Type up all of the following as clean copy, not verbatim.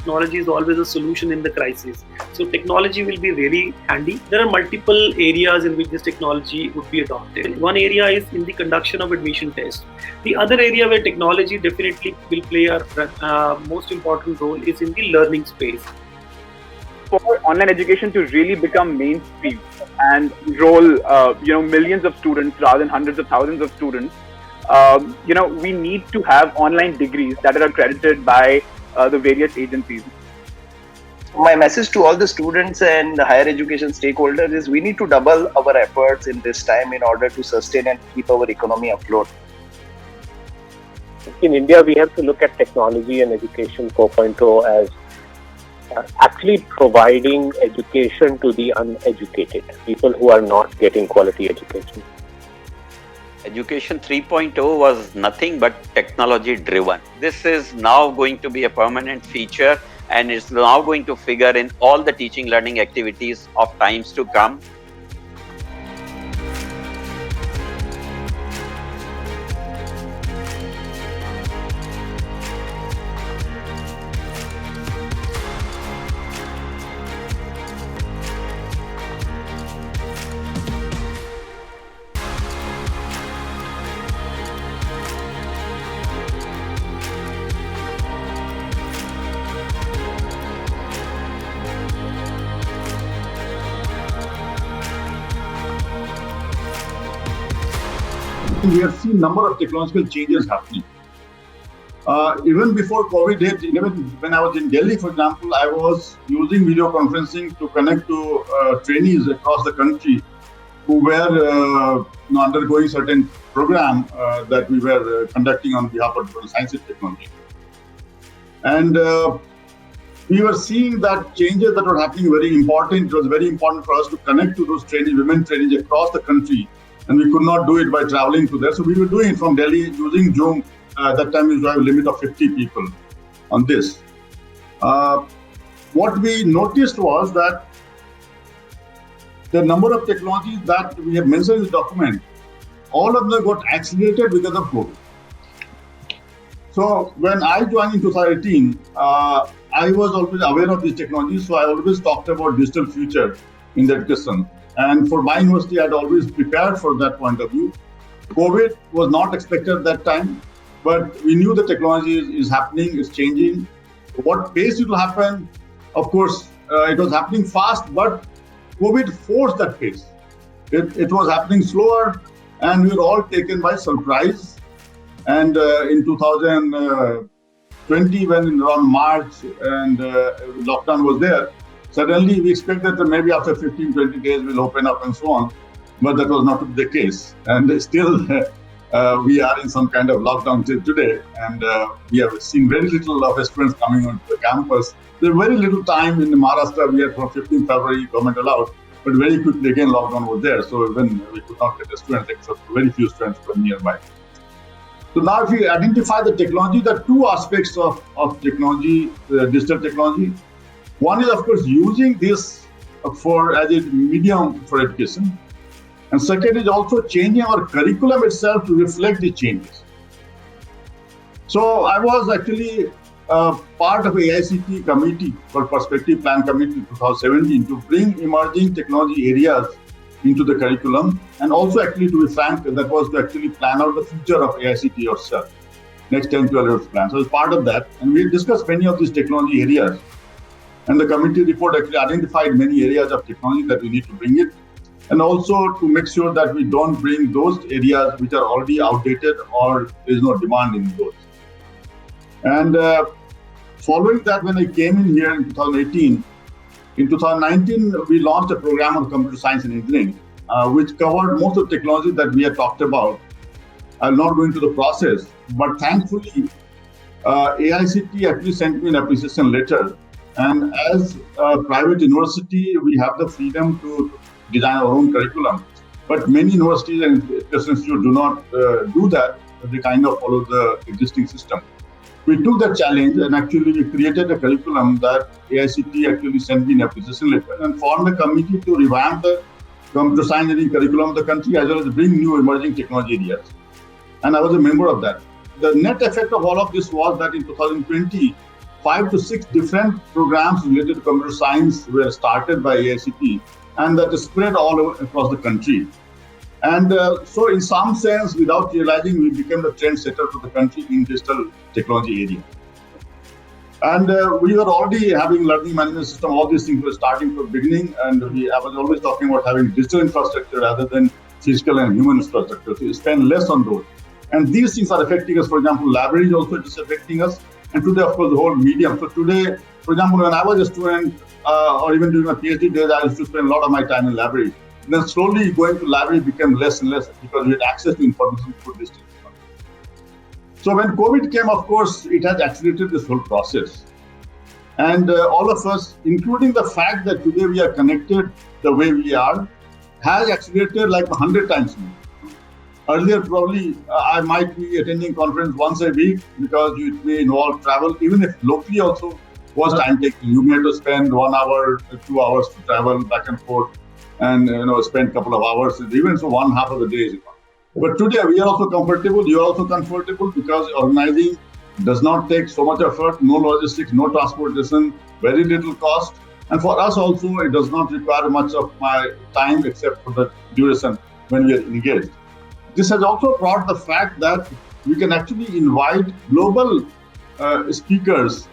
technology is always a solution in the crisis. So technology will be really handy. There are multiple areas in which this technology would be adopted. One area is in the conduction of admission tests. The other area where technology definitely will play a most important role is in the learning space. For online education to really become mainstream and enroll, millions of students rather than hundreds of thousands of students, we need to have online degrees that are accredited by the various agencies. My message to all the students and the higher education stakeholders is we need to double our efforts in this time in order to sustain and keep our economy afloat. In India, we have to look at technology and education 4.0 as actually providing education to the uneducated, people who are not getting quality education. Education 3.0 was nothing but technology driven. This is now going to be a permanent feature and is now going to figure in all the teaching learning activities of times to come. We have seen a number of technological changes happening. Even before COVID hit, even when I was in Delhi, for example, I was using video conferencing to connect to trainees across the country who were undergoing certain program that we were conducting on behalf of science and technology. And we were seeing that changes that were happening very important. It was very important for us to connect to those trainees, women trainees across the country. And we could not do it by traveling to there. So we were doing it from Delhi using Zoom. At that time, we used to have a limit of 50 people on this. What we noticed was that the number of technologies that we have mentioned in the document, all of them got accelerated because of COVID. So when I joined in 2018, I was always aware of these technologies. So I always talked about digital future in the education. And for my university, I had always prepared for that point of view. COVID was not expected at that time, but we knew the technology is happening, is changing. What pace it will happen? Of course, it was happening fast, but COVID forced that pace. It was happening slower, and we were all taken by surprise. And in 2020, when around March and lockdown was there, suddenly we expected that maybe after 15, 20 days we'll open up and so on. But that was not the case. And still we are in some kind of lockdown till today. And we have seen very little of students coming onto the campus. There's very little time in Maharashtra. We had from 15th February government allowed. But very quickly again lockdown was there. So even we could not get the students except very few students were nearby. So now if we identify the technology, there are two aspects of technology, digital technology. One is, of course, using this as a medium for education. And second is also changing our curriculum itself to reflect the changes. So I was actually part of AICT committee called Perspective Plan Committee in 2017 to bring emerging technology areas into the curriculum. And also actually, to be frank, that was to actually plan out the future of AICT yourself, next 10, 12 years plan. So as part of that, and we discussed many of these technology areas. And the committee report actually identified many areas of technology that we need to bring it. And also to make sure that we don't bring those areas which are already outdated or there is no demand in those. And following that, when I came in here in 2018, in 2019, we launched a program on computer science and engineering, which covered most of the technology that we had talked about. I'll not go into the process, but thankfully, AICT actually sent me an appreciation letter. And as a private university, we have the freedom to design our own curriculum. But many universities and institutes do not do that. They kind of follow the existing system. We took that challenge and actually we created a curriculum that AICT actually sent me an appreciation letter and formed a committee to revamp the computer science engineering curriculum of the country as well as bring new emerging technology areas. And I was a member of that. The net effect of all of this was that in 2020, 5 to 6 different programs related to computer science were started by AICTE, and that is spread all over across the country. And so in some sense, without realizing, we became the trendsetter for the country in digital technology area. And we were already having learning management system. All these things were starting from the beginning. And I was always talking about having digital infrastructure rather than physical and human infrastructure. So we spend less on those. And these things are affecting us. For example, libraries also is affecting us. And today, of course, the whole medium. So today, for example, when I was a student or even during my PhD days, I used to spend a lot of my time in library. And then slowly going to library became less and less because we had access to information through distance. So when COVID came, of course, it has accelerated this whole process. And all of us, including the fact that today we are connected the way we are, has accelerated like 100 times more. Earlier, probably, I might be attending conference once a week because it may involve travel, even if locally also was time taking. You may have to spend 1 hour, 2 hours to travel back and forth and spend a couple of hours, even so 1/2 of the day is enough. But today we are also comfortable, you are also comfortable because organizing does not take so much effort, no logistics, no transportation, very little cost. And for us also, it does not require much of my time except for the duration when we are engaged. This has also brought the fact that we can actually invite global speakers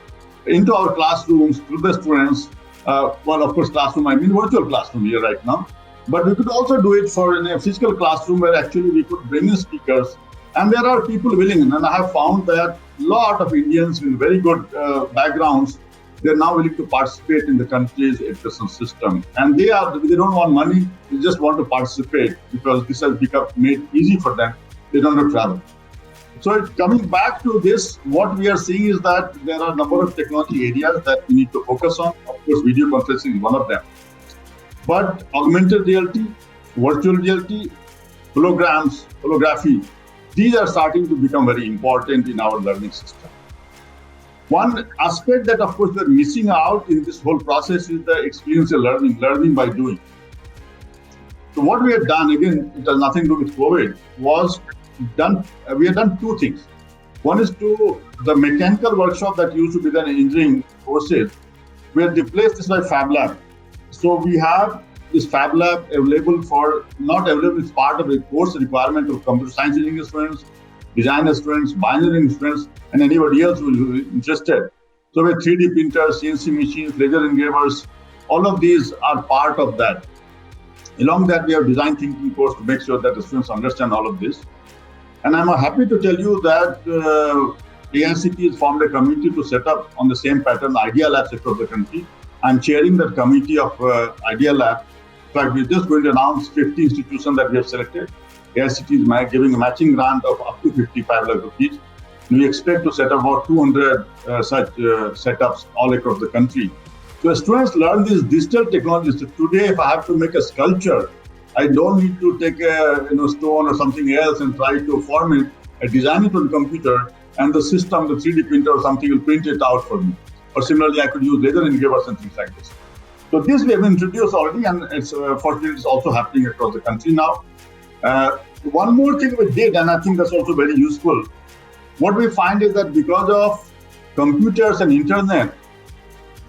into our classrooms to the students. Well, of course, classroom, I mean virtual classroom here right now. But we could also do it for in a physical classroom where actually we could bring in speakers. And there are people willing. And I have found that a lot of Indians with very good backgrounds, they're now willing to participate in the country's education system. And they don't want money, they just want to participate because this has become made easy for them. They don't have to travel. So coming back to this, what we are seeing is that there are a number of technology areas that we need to focus on. Of course, video conferencing is one of them. But augmented reality, virtual reality, holograms, holography, these are starting to become very important in our learning system. One aspect that, of course, we're missing out in this whole process is the experiential learning by doing. So what we have done, again, it has nothing to do with COVID, we have done two things. One is to the mechanical workshop that used to be done in engineering courses, we have replaced this by Fab Lab. So we have this Fab Lab not available as part of the course requirement of computer science engineering students, design students, bioengineering students, and anybody else who is interested. So with 3D printers, CNC machines, laser engravers, all of these are part of that. Along that, we have design thinking course to make sure that the students understand all of this. And I'm happy to tell you that AICTE has formed a committee to set up on the same pattern Idea Labs across the country. I'm chairing that committee of Idea Lab. In fact, we're just going to announce 50 institutions that we have selected. AICTE is giving a matching grant of up to 55 lakh rupees. We expect to set up about 200 such setups all across the country. So as students learn these digital technologies, so today if I have to make a sculpture, I don't need to take a stone or something else and try to form it. I design it on the computer and the system, the 3D printer or something will print it out for me. Or similarly, I could use laser engravers and things like this. So this we have introduced already, and it's fortunately it's also happening across the country now. One more thing we did, and I think that's also very useful. What we find is that because of computers and internet,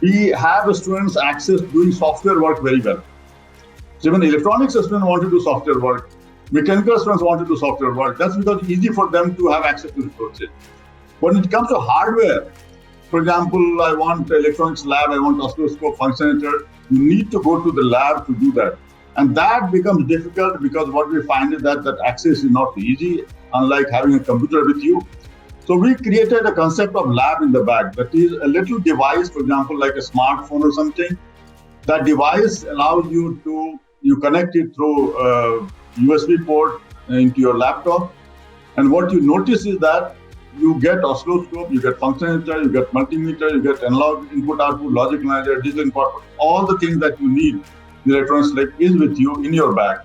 we have students access doing software work very well. So even electronics students want to do software work, mechanical students want to do software work. That's because it's easy for them to have access to resources. When it comes to hardware, for example, I want electronics lab, I want oscilloscope, functionator, you need to go to the lab to do that. And that becomes difficult because what we find is that access is not easy, unlike having a computer with you. So we created a concept of lab in the bag. That is a little device, for example, like a smartphone or something. That device allows you connect it through a USB port into your laptop. And what you notice is that you get oscilloscope, you get functionator, you get multimeter, you get analog input output, logic manager, digital input, all the things that you need. The electronics lab is with you in your bag.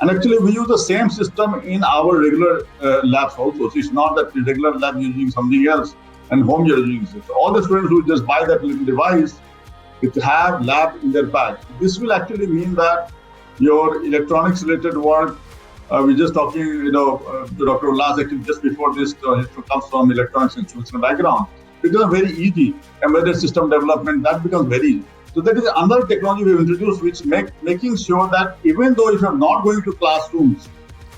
And actually, we use the same system in our regular labs also. So it's not that the regular lab you're using something else and home you're using it. So all the students who just buy that little device, it have lab in their bag. This will actually mean that your electronics related work, we're just talking, to Dr. Ullas, actually just before this, he comes from electronics institutional background. becomes very easy. Embedded system development, that becomes very easy. So that is another technology we've introduced, which making sure that even though if you're not going to classrooms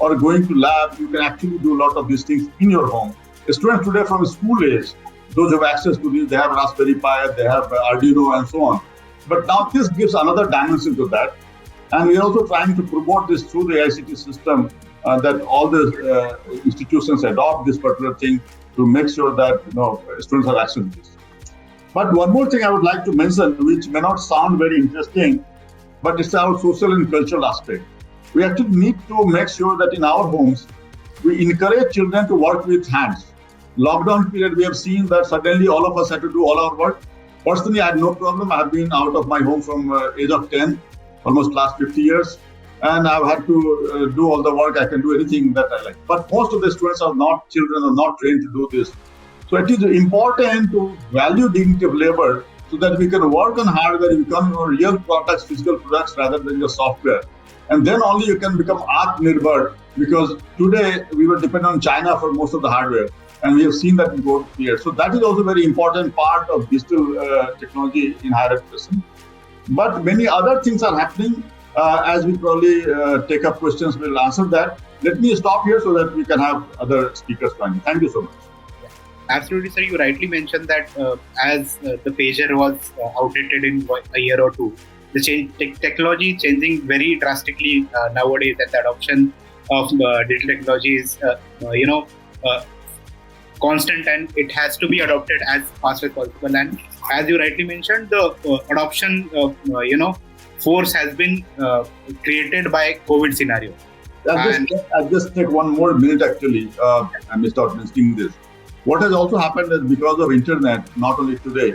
or going to lab, you can actually do a lot of these things in your home. The students today from school age, those who have access to these, they have Raspberry Pi, they have Arduino and so on. But now this gives another dimension to that. And we're also trying to promote this through the ICT system, that all the institutions adopt this particular thing to make sure that students have access to this. But one more thing I would like to mention, which may not sound very interesting, but it's our social and cultural aspect. We actually need to make sure that in our homes, we encourage children to work with hands. Lockdown period, we have seen that suddenly all of us had to do all our work. Personally, I had no problem. I have been out of my home from age of 10, almost last 50 years. And I've had to do all the work. I can do anything that I like. But most of the students are not children, are not trained to do this. So it is important to value dignity of labor so that we can work on hardware, become real products, physical products rather than just software. And then only you can become Atmanirbhar, because today we were dependent on China for most of the hardware. And we have seen that in both years. So that is also a very important part of digital technology in higher education. But many other things are happening. As we probably take up questions, we'll answer that. Let me stop here so that we can have other speakers join. Thank you so much. Absolutely, sir. You rightly mentioned that as the pager was outdated in a year or two, the technology changing very drastically nowadays, and the adoption of digital technology is, constant, and it has to be adopted as fast as possible. And as you rightly mentioned, the adoption, force has been created by COVID scenario. I'll just take one more minute actually. I missed out mentioning this. What has also happened is because of internet, not only today,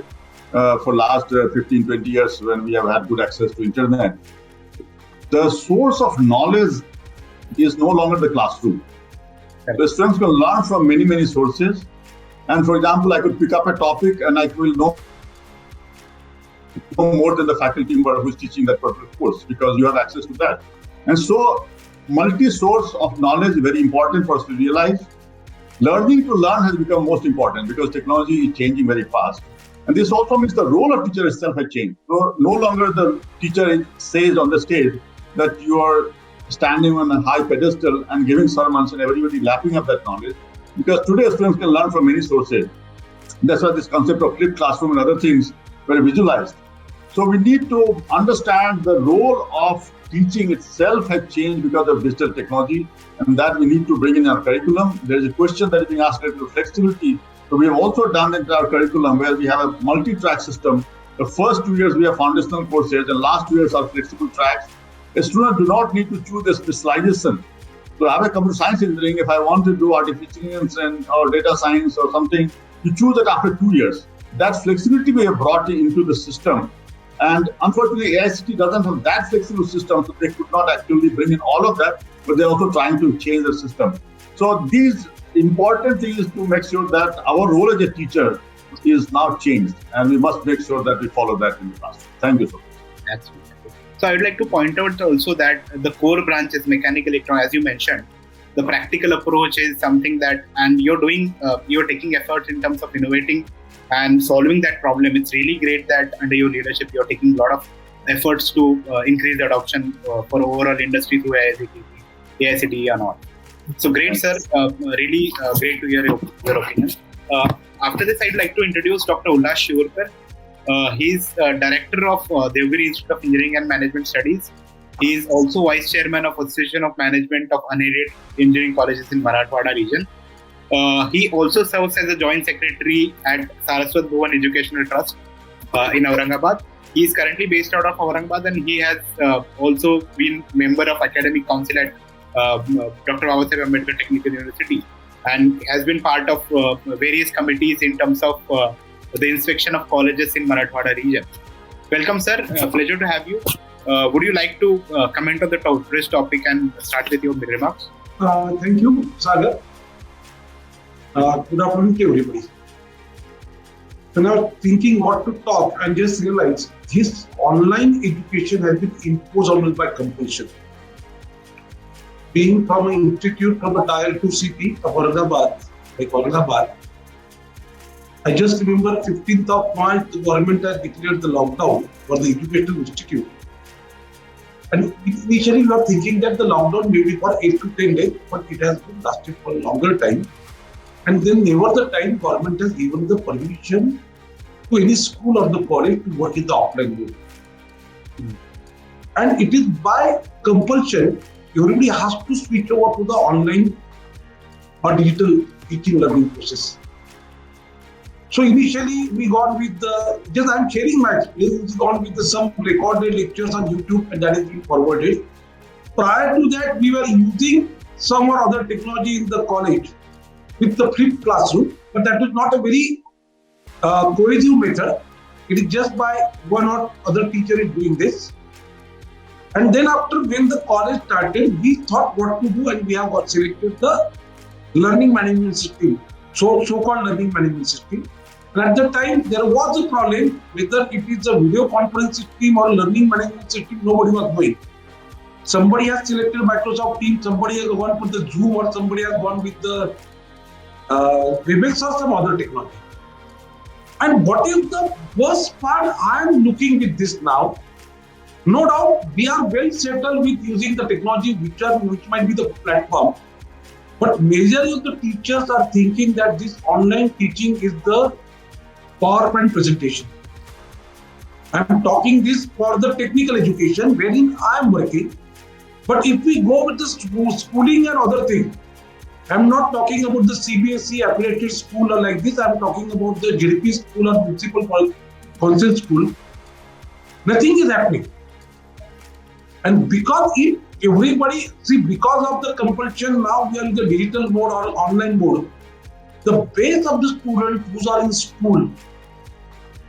for last 15, 20 years when we have had good access to internet, the source of knowledge is no longer the classroom. The students can learn from many, many sources. And for example, I could pick up a topic and I will know more than the faculty member who is teaching that particular course, because you have access to that. And so multi-source of knowledge is very important for us to realize. Learning to learn has become most important because technology is changing very fast. And this also means the role of teacher itself has changed. So no longer the teacher says on the stage that you are standing on a high pedestal and giving sermons and everybody lapping up that knowledge. Because today students can learn from many sources. That's why this concept of flipped classroom and other things were visualized. So we need to understand the role of teaching itself has changed because of digital technology, and that we need to bring in our curriculum. There is a question that is being asked related to flexibility. So we have also done into our curriculum where we have a multi-track system. The first 2 years we have foundational courses, and last 2 years are flexible tracks. A student do not need to choose a specialization. So I have a computer science engineering. If I want to do artificial intelligence or data science or something, you choose it after 2 years. That flexibility we have brought into the system. And unfortunately, AICT doesn't have that flexible system, so they could not actually bring in all of that, but they're also trying to change the system. So these important things to make sure that our role as a teacher is now changed, and we must make sure that we follow that in the classroom. Thank you so much. Absolutely. So I would like to point out also that the core branch is mechanical electronics, as you mentioned. The practical approach is something that, and you're taking efforts in terms of innovating and solving that problem. It's really great that under your leadership, you're taking a lot of efforts to increase the adoption for overall industry through AICTE and all. So great, sir. Really great to hear your opinion. After this, I'd like to introduce Dr. Ullas Shivurkar. He's Director of Devgiri Institute of Engineering and Management Studies. He is also Vice Chairman of Association of Management of Unaided Engineering Colleges in Marathwada region. He also serves as a Joint Secretary at Saraswat Bhuvan Educational Trust in Aurangabad. He is currently based out of Aurangabad, and he has also been member of Academic Council at Dr. Babasaheb Ambedkar Technical University, and has been part of various committees in terms of the inspection of colleges in Marathwada region. Welcome, sir. Pleasure to have you. Would you like to comment on the today's topic and start with your remarks? Thank you, Sagar. Good afternoon to everybody. So now thinking what to talk, I just realized this online education has been imposed on us by compulsion. Being from an institute from a Tier 2 city of Aurangabad, I just remember 15th of March, the government has declared the lockdown for the educational institute. And initially we were thinking that the lockdown may be for 8 to 10 days, but it has been lasted for a longer time. And then never the time government has given the permission to any school or the college to work in the offline mode. And it is by compulsion, everybody has to switch over to the online or digital teaching learning process. So initially we gone with just I'm sharing my experience, we gone with some recorded lectures on YouTube and that is being forwarded. Prior to that, we were using some or other technology in the college with the flipped classroom, but that is not a very cohesive method. It is just by one or other teacher is doing this. And then after when the college started, we thought what to do and we have selected the learning management system, so-called learning management system. And at the time, there was a problem whether it is a video conference system or learning management system, nobody was knowing. Somebody has selected Microsoft Teams, somebody has gone for the Zoom, or somebody has gone with the Webex or some other technology. And what is the worst part I am looking with this now? No doubt, we are well settled with using the technology which might be the platform. But majority of the teachers are thinking that this online teaching is the PowerPoint presentation. I am talking this for the technical education wherein I am working. But if we go with the schooling and other things, I am not talking about the CBSE affiliated school or like this. I am talking about the JDP school or municipal council school. Nothing is happening. And because because of the compulsion, now we are in the digital mode or online mode, the base of the students who are in school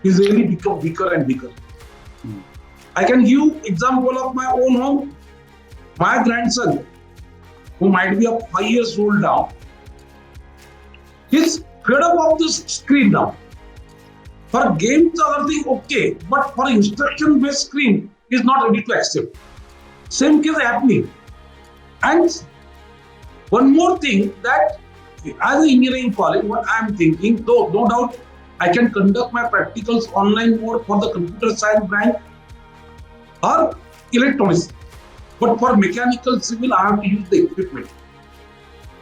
is really become weaker and weaker. I can give example of my own home. My grandson, who might be 5 years old now, he's fed up of the screen now. For games, other thing, okay, but for instruction-based screen, he's not ready to accept. Same case happening. And one more thing that as an engineering college, what I'm thinking, though no doubt I can conduct my practicals online mode for the computer science branch or electronics. But for mechanical civil, I have to use the equipment.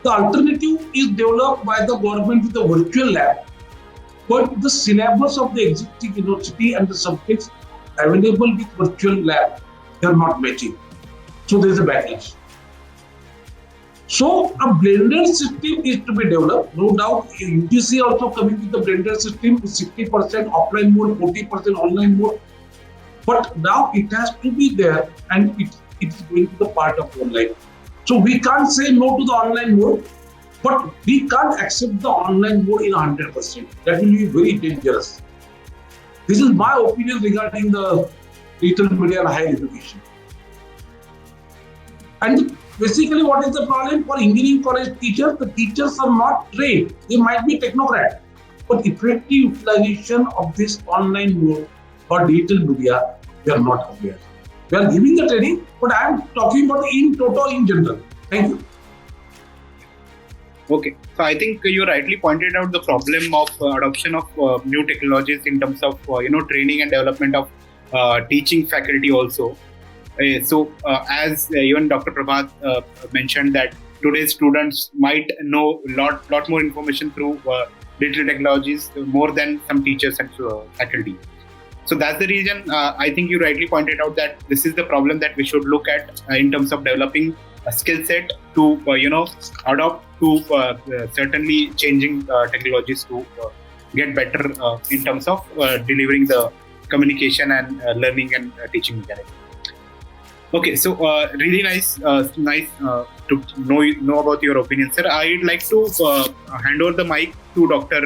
The alternative is developed by the government with the virtual lab, but the syllabus of the existing university and the subjects available with virtual lab, they are not matching. So there is a backlash. So a blended system is to be developed. No doubt, UGC also coming with the blended system with 60% offline mode, 40% online mode. But now it has to be there and it is going to the part of online. So we can't say no to the online mode, but we can't accept the online mode in 100%. That will be very dangerous. This is my opinion regarding the digital media and higher education. And basically, what is the problem for engineering college teachers? The teachers are not trained. They might be technocrats, but effective utilization of this online mode or digital media, they are not aware. We are giving the training, but I am talking about in total, in general. Thank you. Okay, so I think you rightly pointed out the problem of adoption of new technologies in terms of training and development of teaching faculty also. As even Dr. Prabhat mentioned that today's students might know lot more information through digital technologies more than some teachers and faculty. So that's the reason I think you rightly pointed out that this is the problem that we should look at in terms of developing a skill set to adopt to certainly changing technologies to get better in terms of delivering the communication and learning and teaching mechanics. Okay, so really nice to know about your opinion, sir. I'd like to hand over the mic to Dr.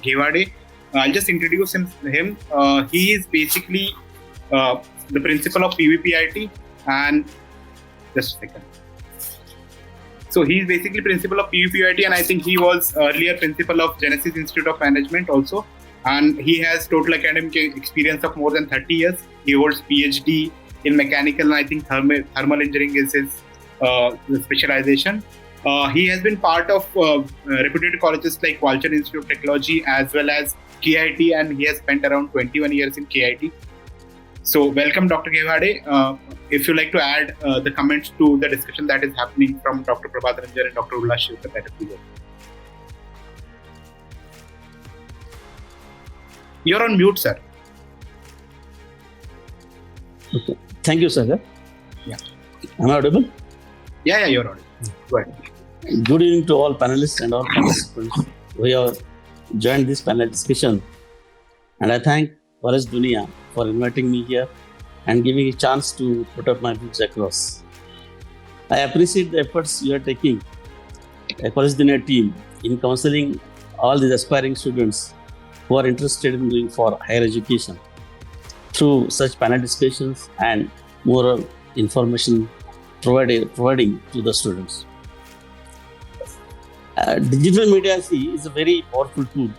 Ghewade. I'll just introduce him. He is basically the principal of PVPIT, and just a second. So he's basically principal of PVPIT, and I think he was earlier principal of Genesis Institute of Management also. And he has total academic experience of more than 30 years. He holds PhD in mechanical, and I think thermal engineering is his specialization. He has been part of reputed colleges like Walchand Institute of Technology, as well as KIT, and he has spent around 21 years in KIT. So welcome, Dr. Ghevade. If you like to add the comments to the discussion that is happening from Dr. Prabhat Ranjan and Dr. Ullas Shivkar, that would be good. You're on mute, sir. Okay. Thank you, Sagar. Yeah. Am I audible? Yeah, you're audible. Go ahead. Good evening to all panelists and all participants who have joined this panel discussion. And I thank College Dunia for inviting me here and giving a chance to put up my views across. I appreciate the efforts you are taking, a College Dunia team, in counseling all these aspiring students who are interested in going for higher education through such panel discussions and more information providing to the students. Digital media is a very powerful tool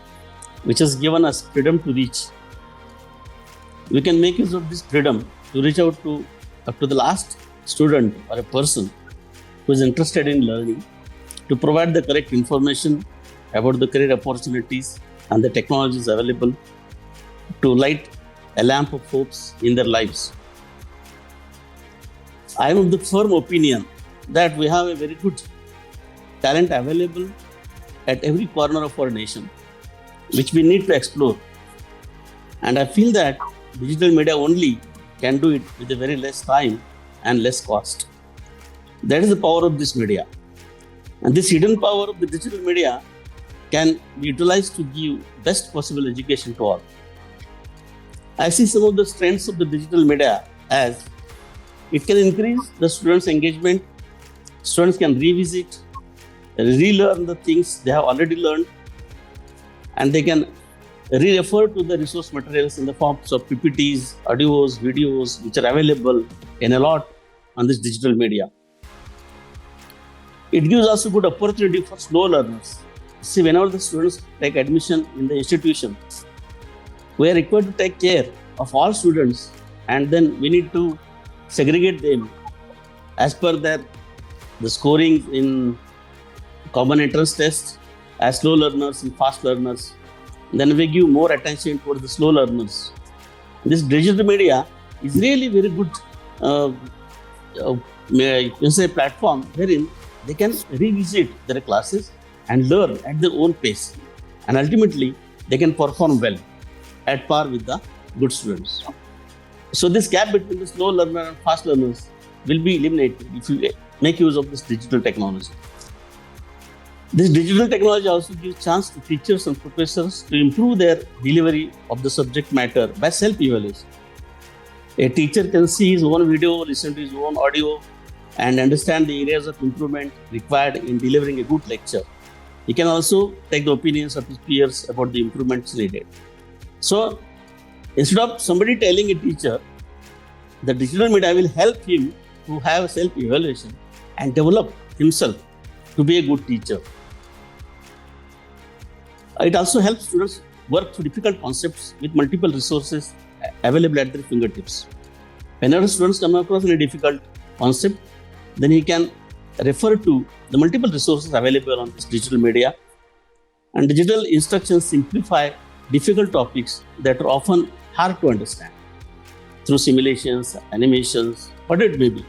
which has given us freedom to reach. We can make use of this freedom to reach out to the last student or a person who is interested in learning, to provide the correct information about the career opportunities and the technologies available, to light a lamp of hopes in their lives. I am of the firm opinion that we have a very good talent available at every corner of our nation, which we need to explore. And I feel that digital media only can do it with a very less time and less cost. That is the power of this media. And this hidden power of the digital media can be utilized to give best possible education to all. I see some of the strengths of the digital media as it can increase the students' engagement. Students can revisit, relearn the things they have already learned, and they can re-refer to the resource materials in the forms of PPTs, audios, videos, which are available in a lot on this digital media. It gives us a good opportunity for slow learners. See, whenever the students take admission in the institution, we are required to take care of all students, and then we need to segregate them as per the scoring in common entrance tests, as slow learners and fast learners. Then we give more attention towards the slow learners. This digital media is really very good platform wherein they can revisit their classes and learn at their own pace, and ultimately they can perform well at par with the good students. So this gap between the slow learner and fast learners will be eliminated if you make use of this digital technology. This digital technology also gives chance to teachers and professors to improve their delivery of the subject matter by self-evaluation. A teacher can see his own video, listen to his own audio, and understand the areas of improvement required in delivering a good lecture. He can also take the opinions of his peers about the improvements needed. So, instead of somebody telling a teacher, the digital media will help him to have self-evaluation and develop himself to be a good teacher. It also helps students work through difficult concepts with multiple resources available at their fingertips. Whenever students come across a difficult concept, then he can refer to the multiple resources available on this digital media. And digital instructions simplify difficult topics that are often hard to understand through simulations, animations, whatever it may be.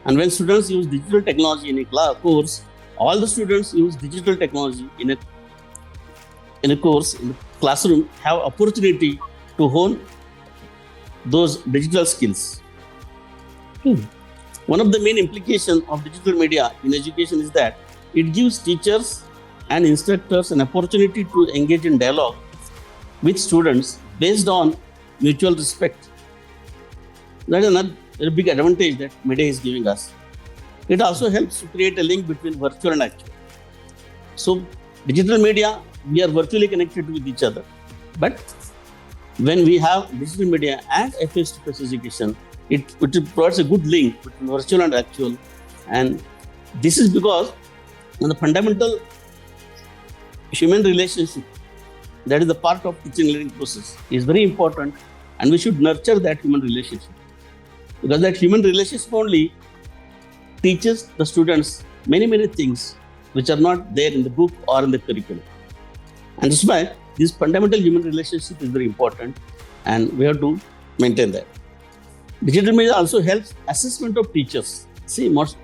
And when students use digital technology in a course, all the students use digital technology in a course in the classroom have opportunity to hone those digital skills. One of the main implications of digital media in education is that it gives teachers and instructors an opportunity to engage in dialogue with students based on mutual respect. That is another very big advantage that media is giving us. It also helps to create a link between virtual and actual. So, digital media, we are virtually connected with each other. But when we have digital media and a face-to-face education, it provides a good link between virtual and actual. And this is because the fundamental human relationship, that is the part of teaching and learning process, is very important, and we should nurture that human relationship. Because that human relationship only teaches the students many things which are not there in the book or in the curriculum. And that's why this fundamental human relationship is very important, and we have to maintain that. Digital media also helps assessment of teachers. See, most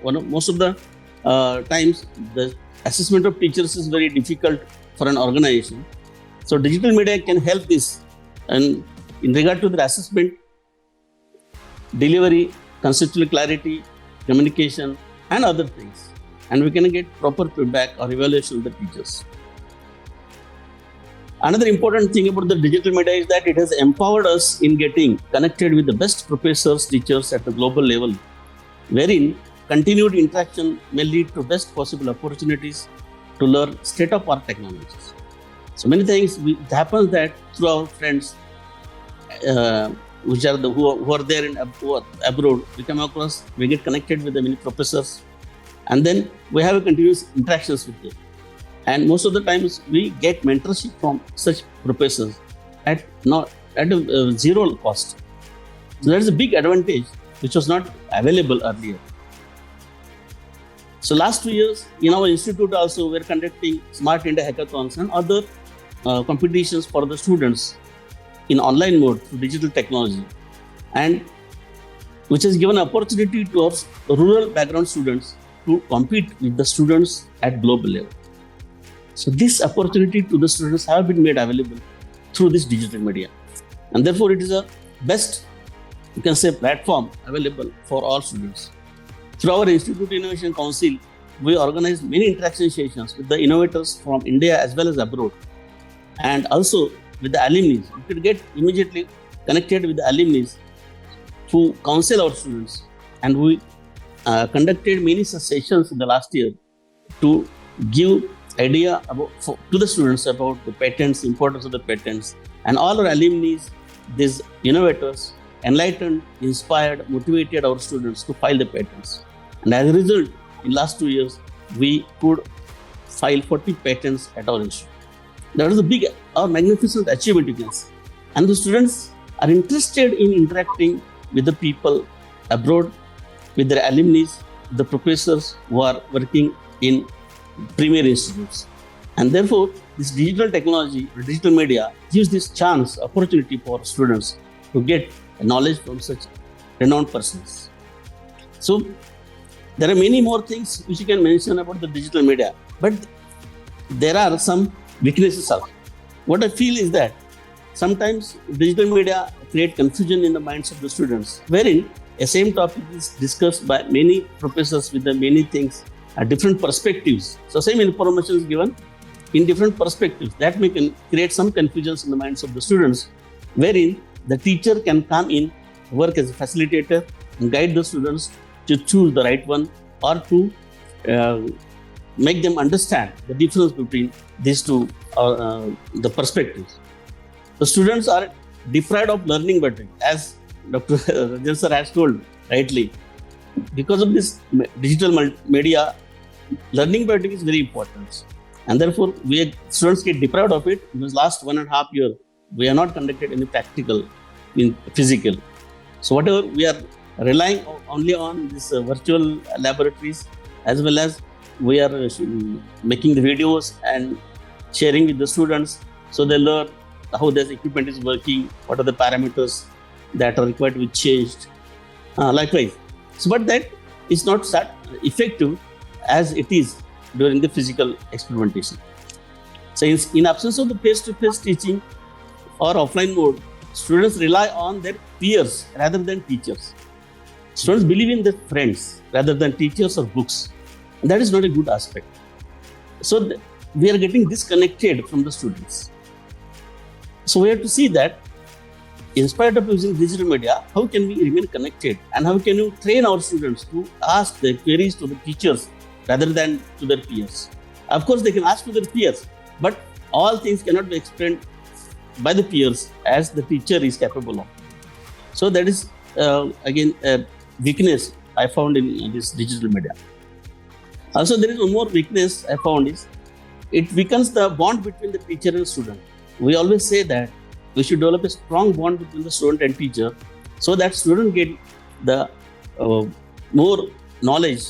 of the times the assessment of teachers is very difficult for an organization. So digital media can help this, and in regard to the assessment, delivery, conceptual clarity, communication, and other things. And we can get proper feedback or evaluation of the teachers. Another important thing about the digital media is that it has empowered us in getting connected with the best professors, teachers at the global level, wherein continued interaction may lead to best possible opportunities to learn state-of-art technologies. So many things it happens that through our friends, which are who are there who are abroad, we come across, we get connected with the many professors, and then we have a continuous interactions with them. And most of the times we get mentorship from such professors at a zero cost. So that is a big advantage which was not available earlier. So last 2 years in our institute also we are conducting Smart India Hackathons and other competitions for the students in online mode through digital technology, and which has given opportunity to our rural background students to compete with the students at global level. So this opportunity to the students have been made available through this digital media, and therefore it is a best, you can say, platform available for all students. Through our Institute Innovation Council, we organize many interaction sessions with the innovators from India as well as abroad, and also with the alumni. We could get immediately connected with the alumni who counsel our students, and we conducted many such sessions in the last year to give idea to the students about the patents, importance of the patents, and all our alumni, these innovators, enlightened, inspired, motivated our students to file the patents. And as a result, in last 2 years, we could file 40 patents at our institute. That is a big or magnificent achievement, you can say. And the students are interested in interacting with the people abroad, with their alumni, the professors who are working in premier institutes. And therefore, this digital technology, digital media gives this chance, opportunity for students to get knowledge from such renowned persons. So, there are many more things which you can mention about the digital media, but there are some weaknesses also. What I feel is that sometimes digital media create confusion in the minds of the students, wherein a same topic is discussed by many professors with the many things at different perspectives. So same information is given in different perspectives. That may create some confusions in the minds of the students, wherein the teacher can come in, work as a facilitator, and guide the students to choose the right one, or to make them understand the difference between these two the perspectives. The students are deprived of learning better, as Dr. Rajan sir has told rightly. Because of this digital media, learning better is very important, and therefore students get deprived of it because last 1.5 years we have not conducted any practical in physical. So whatever we are relying only on these virtual laboratories, as well as we are making the videos and sharing with the students, so they learn how this equipment is working, what are the parameters that are required to be changed. Likewise, so but that is not that effective as it is during the physical experimentation. So in absence of the face-to-face teaching or offline mode, students rely on their peers rather than teachers. Students believe in their friends rather than teachers or books. And that is not a good aspect. So we are getting disconnected from the students. So we have to see that in spite of using digital media, how can we remain connected, and how can you train our students to ask their queries to the teachers rather than to their peers? Of course, they can ask to their peers, but all things cannot be explained by the peers as the teacher is capable of. So that is again a weakness I found in this digital media. Also, there is one more weakness I found is it weakens the bond between the teacher and student. We always say that we should develop a strong bond between the student and teacher, so that student get the more knowledge,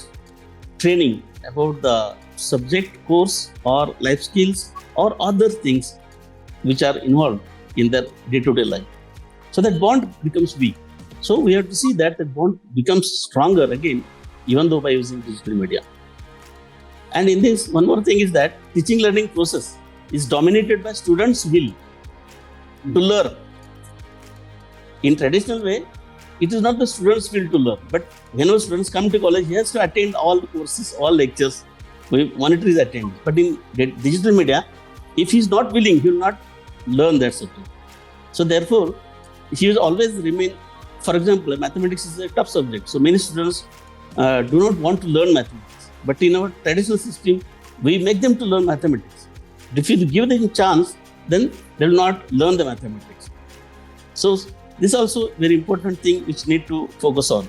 training about the subject, course, or life skills or other things which are involved in their day-to-day life. So that bond becomes weak. So we have to see that the bond becomes stronger again, even though by using digital media. And in this, one more thing is that teaching learning process is dominated by students' will to learn. In traditional way, it is not the students' will to learn, but whenever students come to college, he has to attend all courses, all lectures, monitor his attendance. But in digital media, if he is not willing, he will not learn that subject. So therefore, he will always remain. For example, mathematics is a tough subject, so many students do not want to learn mathematics. But in our traditional system, we make them to learn mathematics. If you give them a chance, then they will not learn the mathematics. So this is also a very important thing which need to focus on.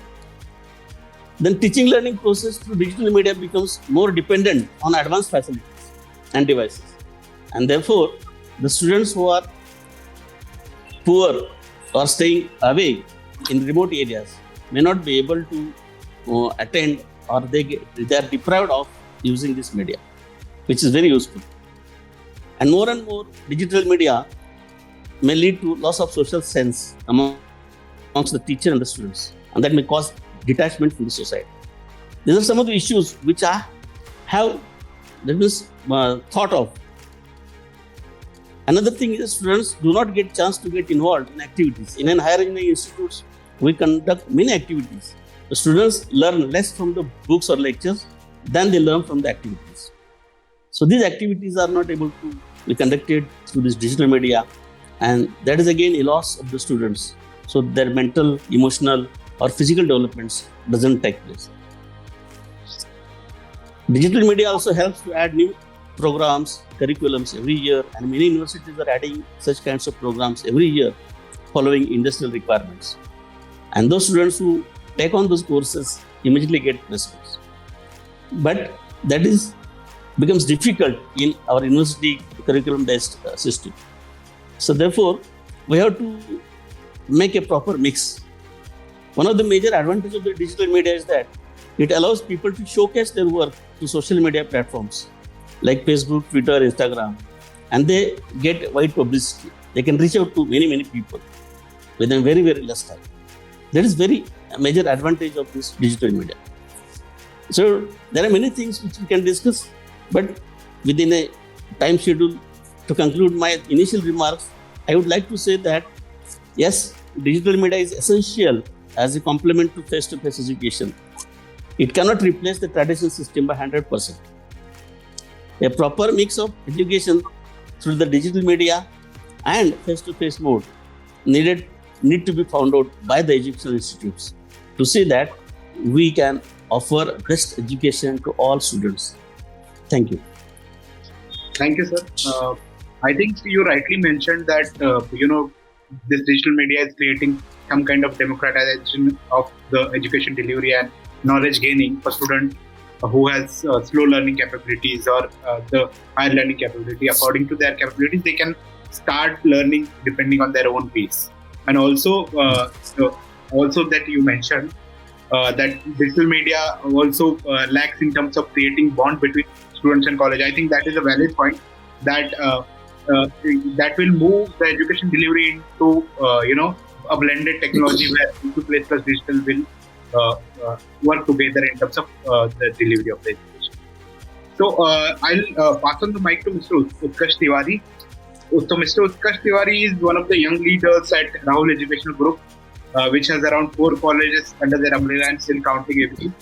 Then teaching learning process through digital media becomes more dependent on advanced facilities and devices. And therefore, the students who are poor or staying away in remote areas may not be able to attend, or they are deprived of using this media, which is very useful. And more digital media may lead to loss of social sense amongst the teacher and the students, and that may cause detachment from the society. These are some of the issues which I have thought of. Another thing is students do not get chance to get involved in activities. In higher engineering institutes, we conduct many activities. The students learn less from the books or lectures than they learn from the activities. So these activities are not able to be conducted through this digital media, and that is again a loss of the students. So their mental, emotional or physical developments doesn't take place. Digital media also helps to add new programs, curriculums every year, and many universities are adding such kinds of programs every year following industrial requirements. And those students who take on those courses immediately get placements. But that becomes difficult in our university curriculum-based system. So therefore, we have to make a proper mix. One of the major advantages of the digital media is that it allows people to showcase their work to social media platforms like Facebook, Twitter, Instagram, and they get wide publicity. They can reach out to many people within very less time. That is very major advantage of this digital media. So there are many things which we can discuss, but within a time schedule, to conclude my initial remarks, I would like to say that yes, digital media is essential as a complement to face-to-face education. It cannot replace the traditional system by 100%. A proper mix of education through the digital media and face-to-face mode need to be found out by the educational institutes to see that we can offer best education to all students. Thank you. Thank you, sir. I think you rightly mentioned that this digital media is creating some kind of democratization of the education delivery and knowledge gaining for students who has slow learning capabilities or the higher learning capability. According to their capabilities, they can start learning depending on their own pace. And also that you mentioned that digital media also lacks in terms of creating bond between students and college. I think that is a valid point, that that will move the education delivery into a blended technology where place plus digital will work together in terms of the delivery of the education. So I'll pass on the mic to Mr. Utkarsh Tiwari. So Mr. Utkarsh Tiwari is one of the young leaders at Rahul Educational Group, which has around 4 colleges under their umbrella and still counting everything.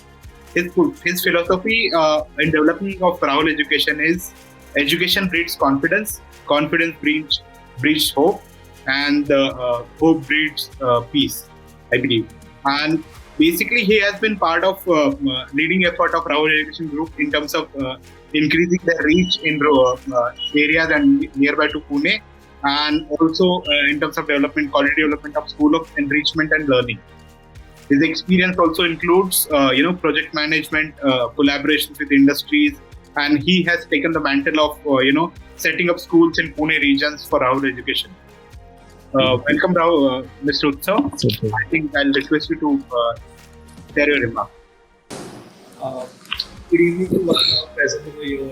His philosophy in development of Rahul Education is education breeds confidence, confidence breeds hope, and hope breeds peace, I believe. And basically, he has been part of leading effort of Rahul Education Group in terms of increasing their reach in areas and nearby to Pune, and also in terms of quality development of school of enrichment and learning. His experience also includes, project management, collaborations with industries, and he has taken the mantle of, setting up schools in Pune regions for Rahul Education. Welcome, Rahul, Mr. Utsav. I think I'll request you to share your remarks. Good evening to one of our present over here.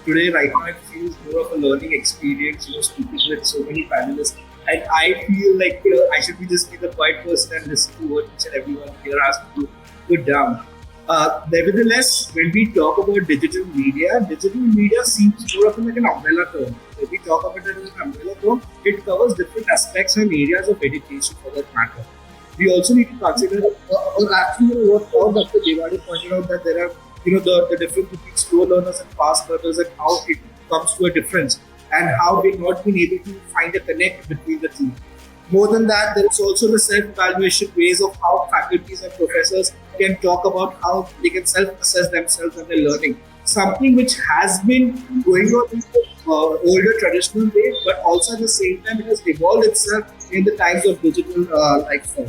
Today, right now, it feels more of a learning experience, speaking with so many panelists. And I feel like, I should just be the quiet person and listen to what each and everyone here has to put down. Nevertheless, when we talk about digital media seems more of like an umbrella term. When we talk about it as an umbrella term, it covers different aspects and areas of education for that matter. We also need to consider, what Dr. Devade pointed out, that there are, the difference between slow learners and fast learners and how it comes to a difference and how we've not been able to find a connect between the two. More than that, there is also the self-evaluation ways of how faculties and professors can talk about how they can self-assess themselves and their learning. Something which has been going on in the older traditional way, but also at the same time it has evolved itself in the times of digital life form.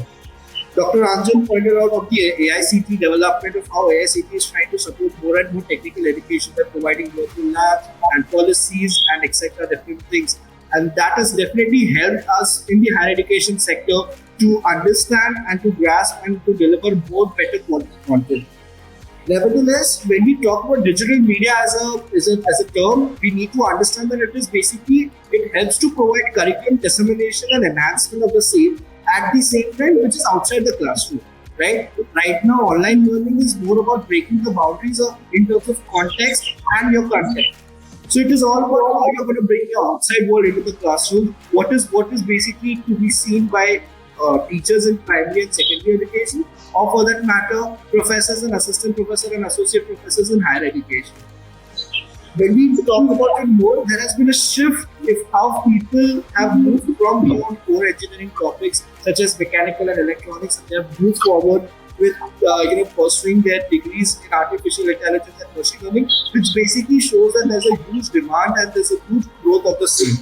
Dr. Anjan pointed out of the AICT development of how AICT is trying to support more and more technical education by providing local labs and policies and etc. different things. And that has definitely helped us in the higher education sector to understand and to grasp and to deliver more better quality content. Nevertheless, when we talk about digital media as a term, we need to understand that it helps to provide curriculum dissemination and enhancement of the same at the same time, which is outside the classroom. Right now, online learning is more about breaking the boundaries in terms of context and your content. So it is all about how you're going to bring your outside world into the classroom. What is basically to be seen by teachers in primary and secondary education, or for that matter, professors and assistant professors and associate professors in higher education. When we talk about it more, there has been a shift in how people have moved from beyond core engineering topics such as mechanical and electronics, and they have moved forward with pursuing their degrees in artificial intelligence and machine learning, which basically shows that there's a huge demand and there's a huge growth of the same.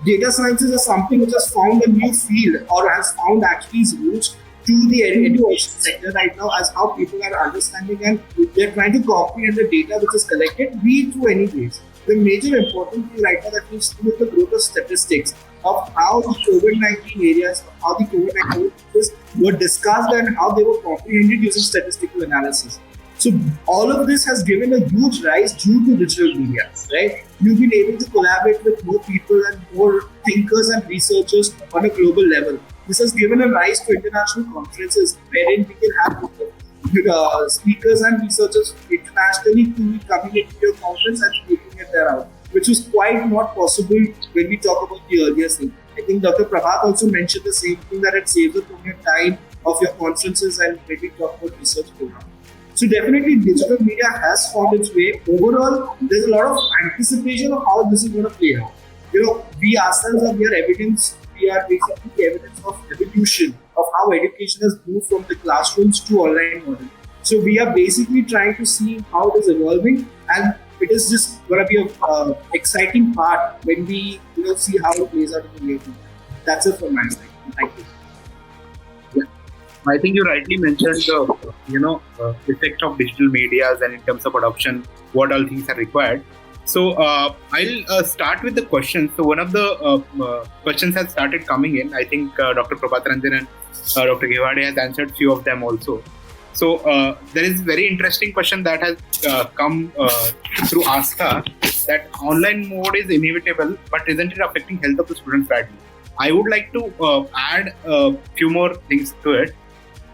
Data sciences is something which has found a new field, or has found actually its roots to the education sector right now, as how people are understanding and they're trying to comprehend the data which is collected, be it through any ways. The major important thing right now that we see is the growth of statistics of how the COVID-19 areas, how the COVID-19 cases were discussed and how they were comprehended using statistical analysis. So all of this has given a huge rise due to digital media, right? You've been able to collaborate with more people and more thinkers and researchers on a global level. This has given a rise to international conferences wherein we can have speakers and researchers internationally to be coming into your conference and taking it there out, which was quite not possible when we talk about the earlier thing. I think Dr. Prabhat also mentioned the same thing, that it saves up from your time of your conferences and when we talk about research programs. So definitely digital media has found its way. Overall, there's a lot of anticipation of how this is going to play out. We ourselves are evidence. We are basically evidence of evolution of how education has moved from the classrooms to online model. So we are basically trying to see how it is evolving, and it is just going to be an exciting part when we see how it plays out in the near future. That's it from my side. Thank you. I think you rightly mentioned the effect of digital medias, and in terms of adoption, what all things are required. So I'll start with the questions. So one of the questions has started coming in. I think Dr. Prabhat Ranjan and Dr. Devade has answered few of them also. So there is a very interesting question that has come through Astha, that online mode is inevitable, but isn't it affecting health of the students badly? I would like to add a few more things to it.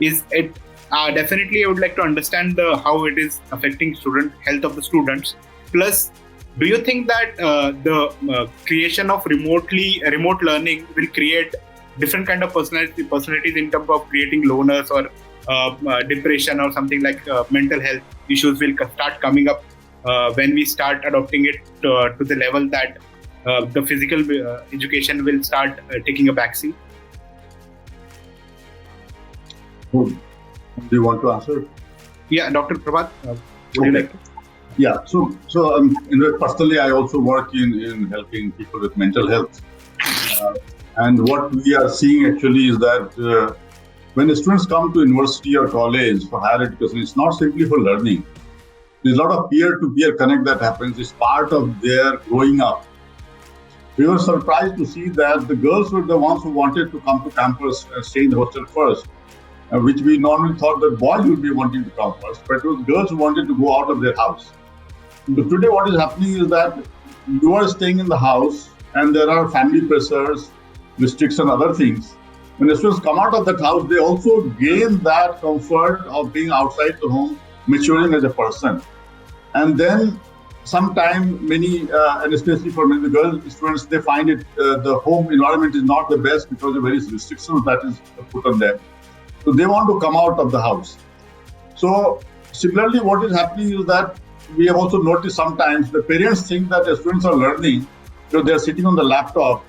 Definitely I would like to understand how it is affecting health of the students. Plus, do you think that the creation of remote learning will create different kind of personalities in terms of creating loners or depression or something like mental health issues will start coming up when we start adopting it to the level that the physical education will start taking a backseat? Do you want to answer? Yeah, Dr. Prabhat, would you like to? Yeah, so personally, I also work in helping people with mental health. And what we are seeing actually is that when the students come to university or college for higher education, it's not simply for learning. There's a lot of peer-to-peer connect that happens. It's part of their growing up. We were surprised to see that the girls were the ones who wanted to come to campus and stay in the hostel first. which we normally thought that boys would be wanting to come first, but it was girls who wanted to go out of their house. So today what is happening is that you are staying in the house and there are family pressures, restrictions, other things. When the students come out of that house, they also gain that comfort of being outside the home, maturing as a person. And then sometimes many, and especially for many girl students, they find it, the home environment is not the best because of various restrictions that is put on them. So they want to come out of the house. So similarly, what is happening is that we have also noticed sometimes the parents think that the students are learning because they are sitting on the laptop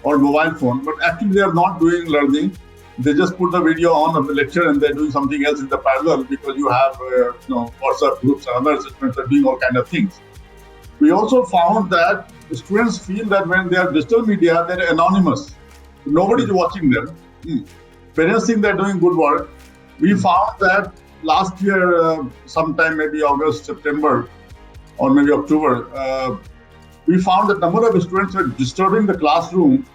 or mobile phone, but actually they are not doing learning. They just put the video on of the lecture and they're doing something else in the parallel because you have WhatsApp groups and other students are doing all kind of things. We also found that the students feel that when they are digital media, they're anonymous. Nobody is watching them. Parents think they're doing good work. We found that last year, sometime maybe August, September, or maybe October, we found that number of students were disturbing the classroom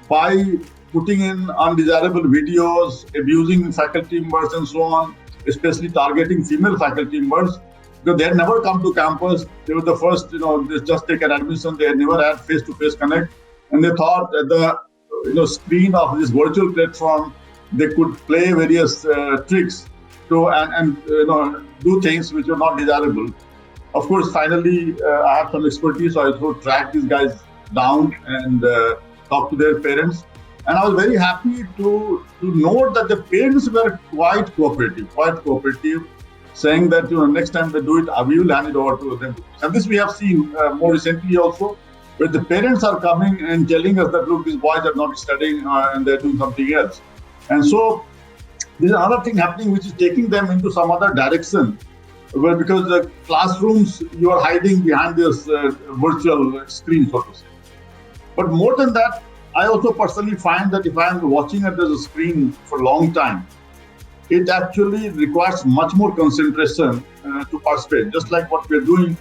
by putting in undesirable videos, abusing faculty members and so on, especially targeting female faculty members, because they had never come to campus. They were the first, they just taken admission. They had never had face-to-face connect. And they thought that the screen of this virtual platform, they could play various tricks to and do things which are not desirable. Of course, finally, I have some expertise, so I also tracked these guys down and talked to their parents. And I was very happy to note that the parents were quite cooperative, saying that next time they do it, we will hand it over to them. And this we have seen more recently also, where the parents are coming and telling us that, look, these boys are not studying and they're doing something else. And so there's another thing happening which is taking them into some other direction, where because the classrooms, you are hiding behind this virtual screen, so to say. But more than that, I also personally find that if I am watching at the screen for a long time, it actually requires much more concentration to participate. Just like what we're doing,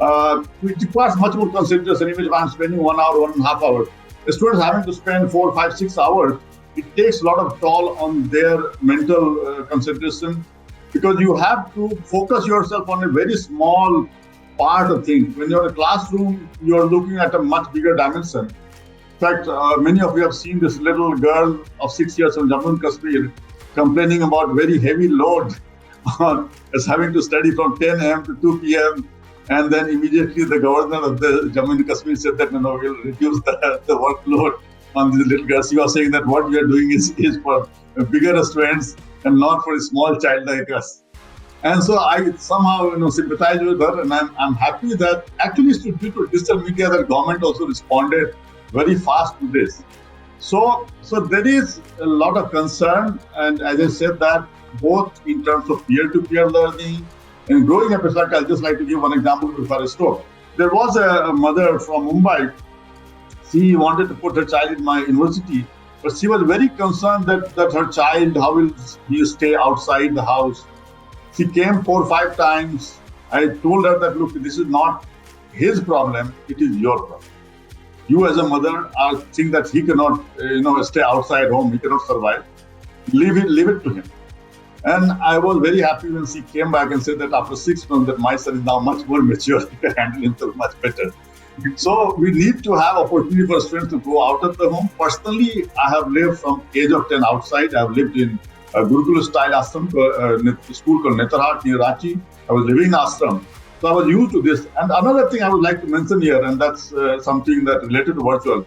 it requires much more concentration. Even if I'm spending 1 hour, 1.5 hours, the students having to spend 4, 5, 6 hours, it takes a lot of toll on their mental concentration, because you have to focus yourself on a very small part of things. When you're in a classroom, you're looking at a much bigger dimension. In fact, many of you have seen this little girl of 6 years from Jammu and Kashmir complaining about very heavy load as having to study from 10 a.m. to 2 p.m. And then immediately the governor of the Jammu and Kashmir said that, we'll reduce the workload on this little girl. She was saying that what we are doing is for bigger students and not for a small child like us. And so I somehow sympathize with her, and I'm happy that actually due to digital media, the government also responded very fast to this. So there is a lot of concern, and as I said that both in terms of peer-to-peer learning and growing up, I'll just like to give one example before I stop. There was a mother from Mumbai. She wanted to put her child in my university, but she was very concerned that her child, how will he stay outside the house? She came 4 or 5 times. I told her that, look, this is not his problem, it is your problem. You as a mother are think that he cannot, stay outside home, he cannot survive. Leave it to him. And I was very happy when she came back and said that after 6 months that my son is now much more mature, he can handle himself much better. So we need to have opportunity for students to go out of the home. Personally, I have lived from age of 10 outside. I have lived in a Gurukula style ashram, a school called Netarhat near Ranchi. I was living in ashram. So I was used to this. And another thing I would like to mention here, and that's something that related to virtual,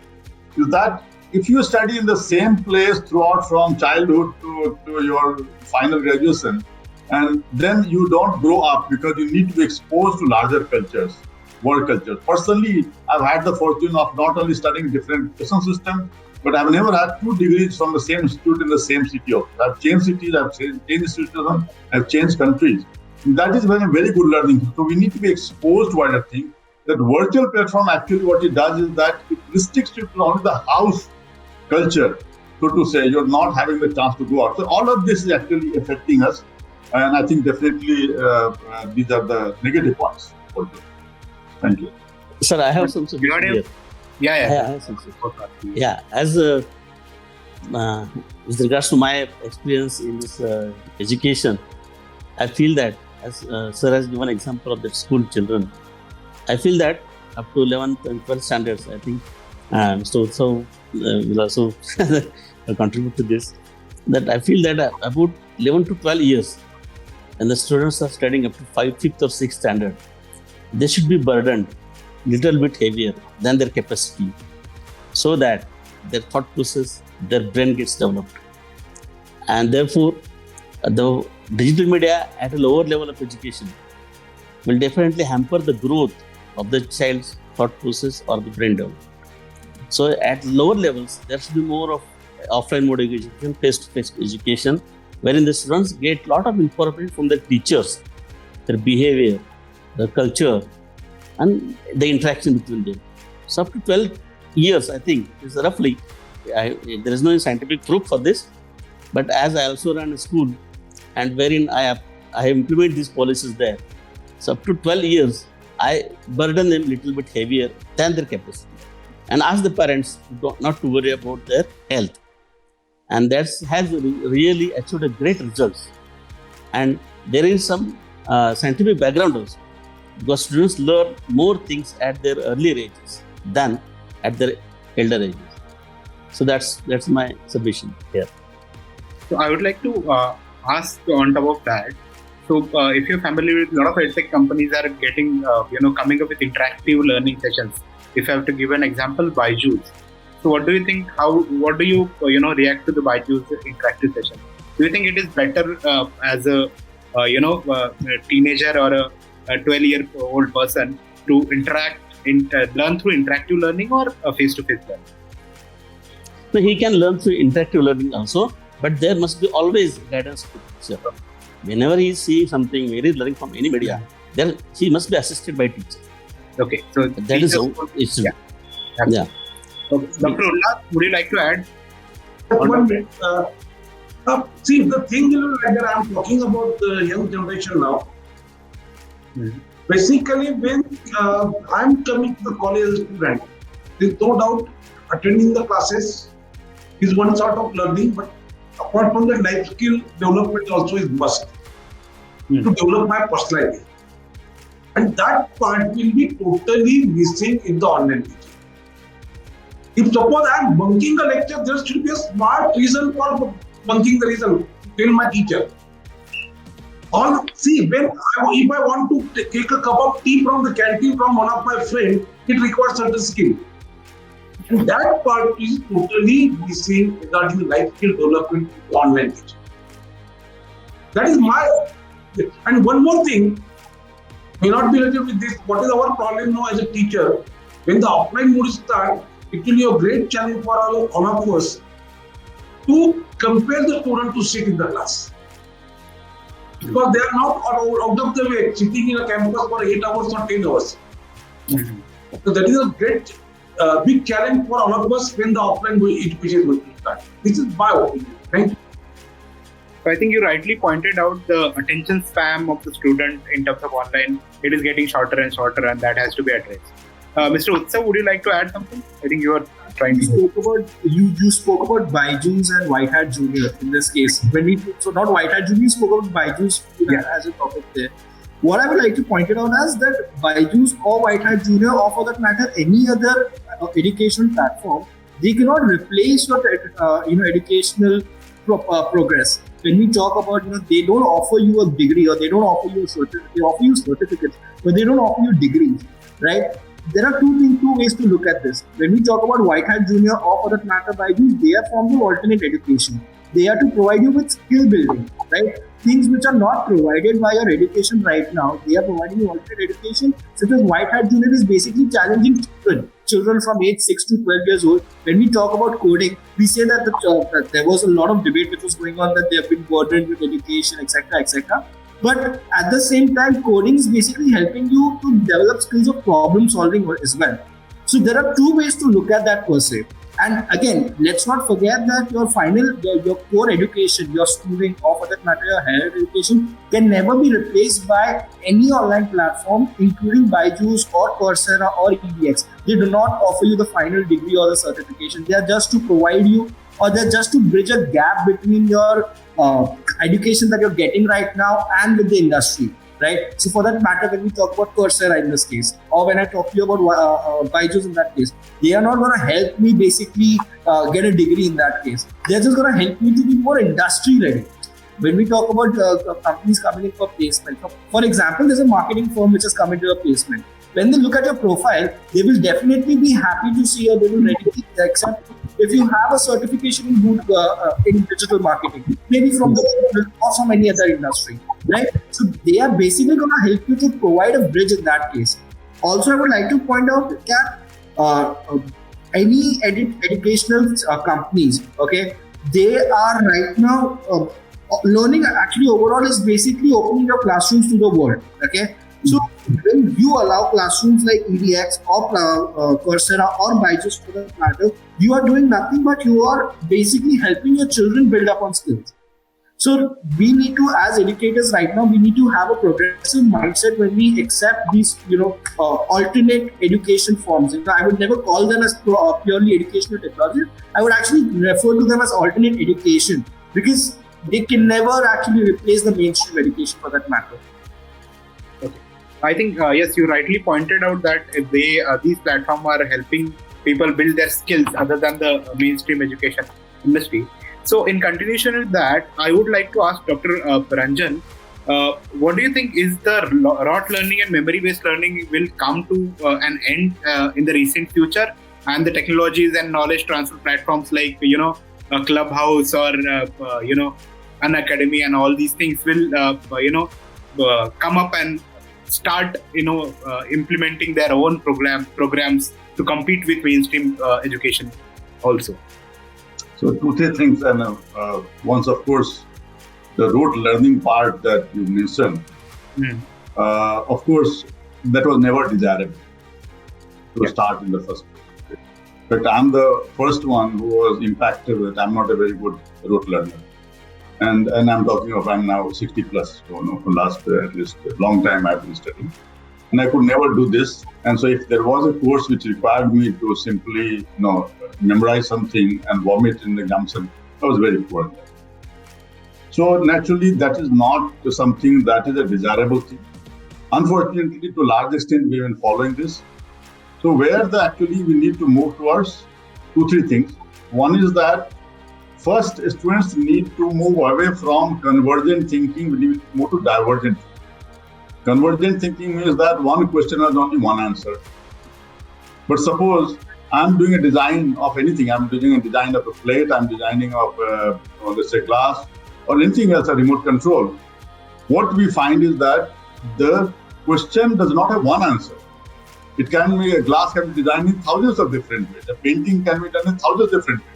is that if you study in the same place throughout from childhood to your final graduation, and then you don't grow up because you need to be exposed to larger cultures, world cultures. Personally, I've had the fortune of not only studying different education systems, but I've never had 2 degrees from the same institute in the same city. I've changed cities, I've changed institutions, I've changed countries. And that is very good learning. So we need to be exposed to other things. That virtual platform actually what it does is that it restricts you to only the house culture, so to say. You're not having the chance to go out. So all of this is actually affecting us. And I think definitely these are the negative points. Thank you. Sir, I have some suggestions here. Yeah. I have some suggestions. Yeah, as with regards to my experience in this education, I feel that, as Sir has given example of the school children, I feel that up to 11th and 12th standards, I think Mr. Utsav will also contribute to this, that I feel that about 11 to 12 years, when the students are studying up to 5th or 6th standard, they should be burdened little bit heavier than their capacity, so that their thought process, their brain gets developed. And therefore, the digital media at a lower level of education will definitely hamper the growth of the child's thought process or the brain development. So at lower levels, there should be more of offline mode education, face-to-face education, wherein the students get a lot of information from the teachers, their behavior, their culture, and the interaction between them. So up to 12 years, I think, is roughly, there is no scientific proof for this, but as I also run a school, and wherein I have implemented these policies there, so up to 12 years, I burden them a little bit heavier than their capacity, and ask the parents not to worry about their health. And that has really achieved a great results. And there is some scientific background also, because students learn more things at their earlier ages than at their elder ages. So that's my submission here. So I would like to ask on top of that. So if you're familiar with a lot of edtech companies are getting, coming up with interactive learning sessions. If I have to give an example, Byju's. So what do you think? What do you react to the Byju's interactive session? Do you think it is better as a teenager or a 12-year-old person to learn through interactive learning or face-to-face learning? So he can learn through interactive learning also, but there must be always guidance to teacher. Whenever he sees something, where he is learning from any media, there he must be assisted by teacher. Okay, so that is how it should be. Yeah. Okay. Dr. Ullah, would you like to add? One minute. See, the thing that I'm talking about the young generation now. Basically, when I'm coming to the college as a student, there's no doubt attending the classes is one sort of learning, but apart from that, life skill development also is must to develop my personality. And that part will be totally missing in the online teaching. If suppose I am bunking a lecture, there should be a smart reason for bunking the reason to tell my teacher. Or see, if I want to take a cup of tea from the canteen from one of my friends, it requires certain skill. And that part is totally missing regarding the life skill development in online teaching. That is my. And one more thing, may not be related with this. What is our problem now as a teacher? When the offline mode starts, it will be a great challenge for all of us to compel the student to sit in the class. Because they are not out of the way sitting in a campus for 8 hours or 10 hours. So that is a great big challenge for all of us when the offline education is going to start. This is my opinion. Thank you. So I think you rightly pointed out the attention span of the student in terms of online. It is getting shorter and shorter, and that has to be addressed. Mr. Utsav, would you like to add something? I think you are trying to. You spoke about Byju's and White Hat Junior in this case. So not White Hat Junior, you spoke about Byju's as a topic there. What I would like to point it out is that Byju's or White Hat Junior, or for that matter any other educational platform, they cannot replace your educational progress. When we talk about they don't offer you a degree, or they don't offer you a certificate. They offer you certificates, but they don't offer you degrees, right? There are two ways to look at this. When we talk about White Hat Junior, or for that matter Byju's, they are forms of alternate education. They are to provide you with skill building, right? Things which are not provided by your education right now, they are providing you alternate education, such as White Hat Junior is basically challenging children from age 6 to 12 years old. When we talk about coding, we say that that there was a lot of debate which was going on that they have been burdened with education, etc., etc. But at the same time, coding is basically helping you to develop skills of problem solving as well. So there are two ways to look at that per se. And again, let's not forget that your core education, your schooling, or for that matter, your higher education, can never be replaced by any online platform, including Byju's or Coursera or EDX. They do not offer you the final degree or the certification. They are just to provide you or they're just to bridge a gap between your education that you're getting right now and with the industry, right? So for that matter, when we talk about Coursera in this case, or when I talk to you about Byju's in that case, they are not going to help me basically get a degree in that case. They're just going to help me to be more industry ready. When we talk about companies coming in for placement, for example, there's a marketing firm which has come into a placement. When they look at your profile, they will definitely be happy to see, or they will readily accept if you have a certification in digital marketing, maybe from the or from any other industry, right? So they are basically going to help you to provide a bridge in that case. Also, I would like to point out that any educational companies, okay, they are right now learning actually overall is basically opening your classrooms to the world, okay? So when you allow classrooms like EDX or Coursera or Byju's for that matter, you are doing nothing but you are basically helping your children build up on skills. So we need to, as educators right now, we need to have a progressive mindset when we accept these, alternate education forms. I would never call them as purely educational technology. I would actually refer to them as alternate education, because they can never actually replace the mainstream education for that matter. I think, yes, you rightly pointed out that if these platforms are helping people build their skills other than the mainstream education industry. So in continuation with that, I would like to ask Dr. Paranjan, what do you think is the rote learning and memory-based learning will come to an end in the recent future, and the technologies and knowledge transfer platforms like, a Clubhouse or, an academy and all these things will, come up and start, implementing their own programs to compete with mainstream education also. So 2-3 things, and once, of course, the rote learning part that you mentioned. Of course, that was never desirable to start in the first place. But I'm the first one who was impacted with. I'm not a very good rote learner. And I'm talking of, I'm now 60 plus, so for last at least a long time I've been studying. And I could never do this. And so if there was a course which required me to simply, memorize something and vomit in the exams, I was very poor at that. So naturally, that is not something that is a desirable thing. Unfortunately, to a large extent, we've been following this. So where actually we need to move towards 2-3 things. One is that first, students need to move away from convergent thinking, we need to move to divergent thinking. Convergent thinking means that one question has only one answer. But suppose I'm doing a design of anything, I'm doing a design of a plate, I'm designing of, let's say, glass, or anything else, a remote control. What we find is that the question does not have one answer. It can be, a glass can be designed in thousands of different ways. A painting can be done in thousands of different ways.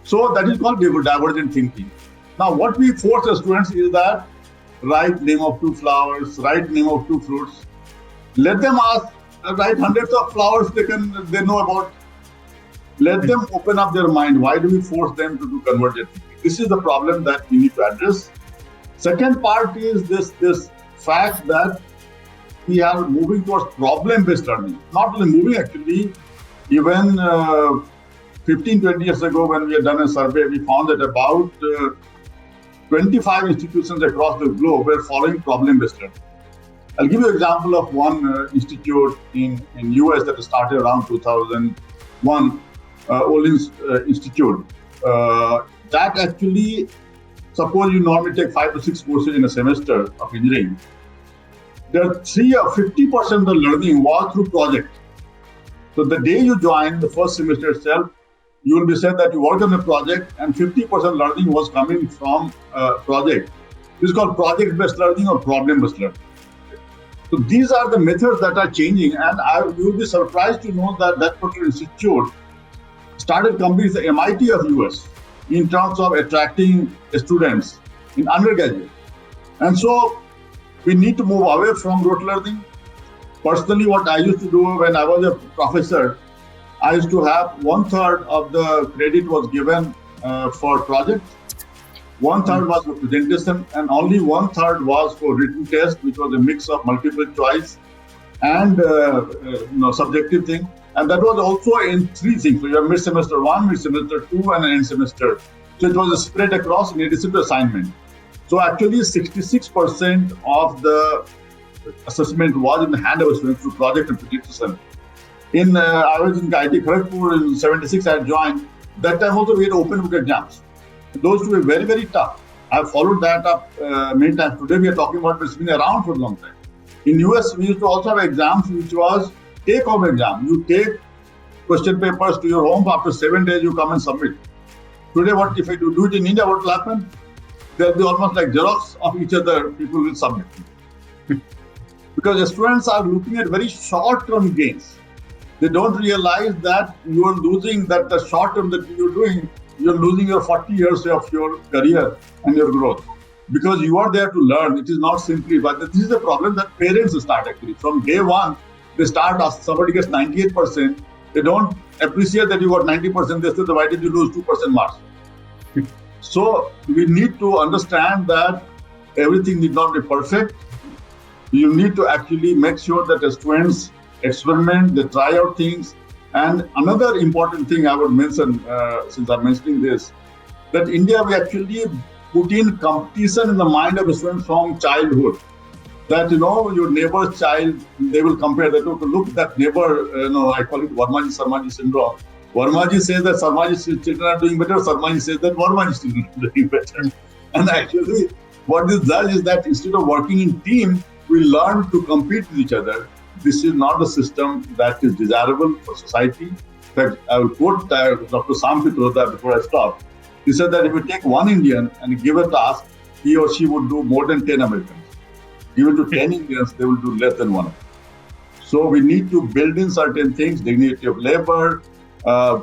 So that is called divergent thinking. Now, what we force the students is that write name of 2 flowers, write name of 2 fruits. Let them write hundreds of flowers they know about. Let them open up their mind. Why do we force them to do convergent thinking? This is the problem that we need to address. Second part is this fact that we are moving towards problem-based learning. Not only moving, actually, even 15-20 years ago, when we had done a survey, we found that about 25 institutions across the globe were following problem-based learning. I'll give you an example of one institute in US that started around 2001, Olins Institute. That actually, suppose you normally take 5 to 6 courses in a semester of engineering. There are 3 or 50% of the learning was through project. So the day you join the first semester itself, you will be said that you worked on a project and 50% learning was coming from project. This is called project-based learning or problem-based learning. So these are the methods that are changing, and you will be surprised to know that that particular institute started competing with the MIT of US in terms of attracting students in undergraduate. And so we need to move away from rote learning. Personally, what I used to do when I was a professor, I used to have 1/3 of the credit was given for project, 1/3 was for presentation, and only 1/3 was for written test, which was a mix of multiple choice and subjective thing. And that was also in 3 things. So you have mid-semester 1, mid-semester 2, and an end semester. So it was spread across in addition to assignment. So actually 66% of the assessment was in the hand of a student through project and presentation. I was in IIT Kharagpur in 76, I had joined. That time also we had open book exams. Those two were very, very tough. I've followed that up many times. Today we are talking about it's been around for a long time. In US, we used to also have exams which was take-home exam. You take question papers to your home. After 7 days, you come and submit. Today, what if you do it in India? What will happen? There'll be almost like Xerox of each other. People will submit because the students are looking at very short-term gains. They don't realize that you are losing that the short-term that you're doing. You're losing your 40 years of your career and your growth because you are there to learn. It is not simply, but this is the problem that parents start actually. From day one, they start, somebody gets 98%. They don't appreciate that you got 90%. They say, why did you lose 2% marks? So we need to understand that everything need not be perfect. You need to actually make sure that the students experiment, they try out things. And another important thing I would mention, since I'm mentioning this, that India, we actually put in competition in the mind of the students from childhood. That, your neighbor's child, they will compare that, look, that neighbor, I call it Varmaji-Sarmaji syndrome. Varmaji says that Sarmaji's children are doing better, Sarmaji says that Varmaji's children are doing better. And actually, what this does is that instead of working in team, we learn to compete with each other. This is not a system that is desirable for society. In fact, I will quote Dr. Sam Pitroda before I stop. He said that if you take one Indian and give a task, he or she would do more than 10 Americans. Give it to 10 Indians, they will do less than one. So we need to build in certain things, dignity of labor,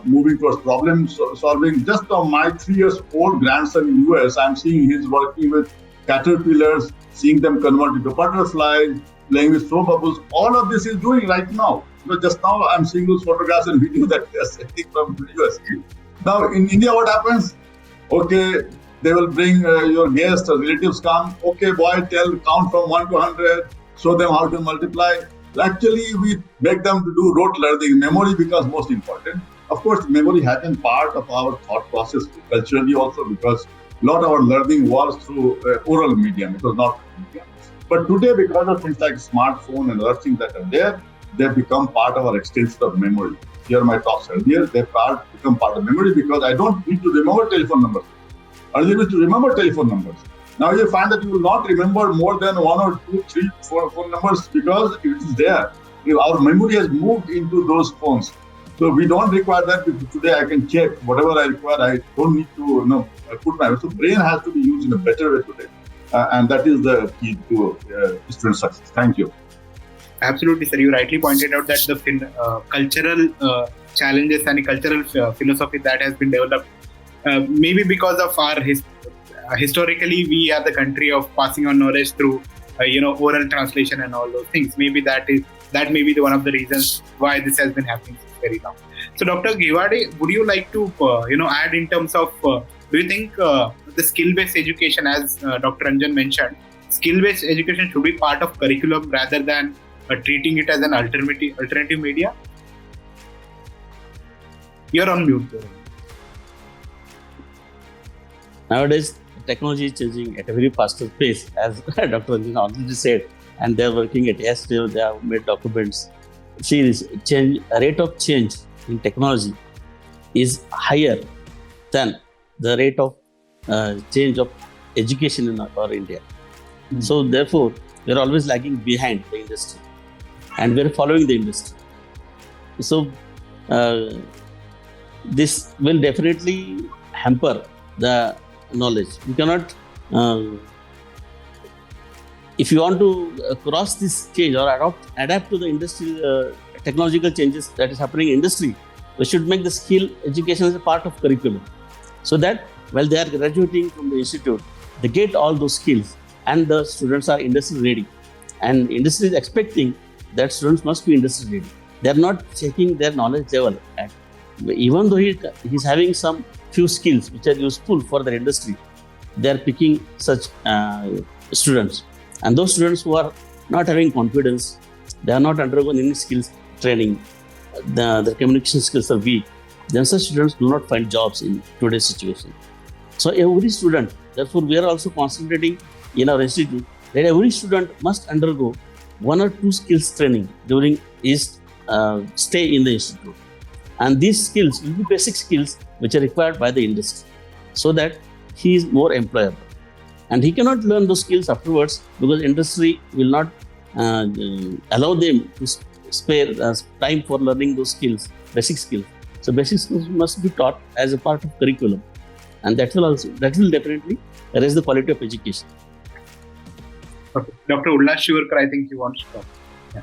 moving towards problem solving. Just on my 3 years old grandson in US, I'm seeing he's working with caterpillars, seeing them convert into butterflies, playing with soap bubbles. All of this is doing right now. Because just now I'm seeing those photographs and videos that they're sending from the US. Now in India, what happens? Okay, they will bring your guests or relatives come. Okay, boy, count from 1 to 100, show them how to multiply. Actually, we make them to do rote learning. Memory becomes most important. Of course, memory has been part of our thought process culturally also because a lot of our learning was through oral medium. It was not media. But today, because of things like smartphone and other things that are there, they've become part of our extension of memory. Here, my talks earlier, they've become part of memory because I don't need to remember telephone numbers. Earlier, we used to remember telephone numbers. Now you find that you will not remember more than 1 or 2, 3, 4 phone numbers because it is there. Our memory has moved into those phones. So we don't require that. Today I can check whatever I require. I don't need to put my... So brain has to be used in a better way today. And that is the key to student success. Thank you. Absolutely, sir. You rightly pointed out that the cultural challenges and cultural philosophy that has been developed, maybe because of our historically we are the country of passing on knowledge through oral translation and all those things. Maybe that may be one of the reasons why this has been happening very long. So, Dr. Ghiwade, would you like to add in terms of do you think the skill-based education, as Dr. Ranjan mentioned, skill-based education should be part of curriculum rather than treating it as an alternative media? You're on mute. Nowadays, technology is changing at a very faster pace, as Dr. Ranjan already said, and they're working at STO, they have made documents. See, this rate of change in technology is higher than the rate of change of education in our India. Mm-hmm. So therefore, we're always lagging behind the industry and we're following the industry. So this will definitely hamper the knowledge. We cannot, if you want to cross this change or adapt to the industry, technological changes that is happening in industry, we should make the skill education as a part of curriculum. So that while they are graduating from the institute, they get all those skills and the students are industry ready. And industry is expecting that students must be industry ready. They are not checking their knowledge level. And even though he's having some few skills which are useful for their industry, they are picking such students. And those students who are not having confidence, they are not undergoing any skills training, their communication skills are weak, then such students do not find jobs in today's situation. So every student, therefore we are also concentrating in our institute that every student must undergo 1 or 2 skills training during his stay in the institute. And these skills will be basic skills which are required by the industry so that he is more employable. And he cannot learn those skills afterwards because industry will not allow them to spare time for learning those skills, basic skills. So basic skills must be taught as a part of curriculum, and that will definitely raise the quality of education. Okay. Dr. Ullas Shivurkar, I think he wants to talk. Yeah.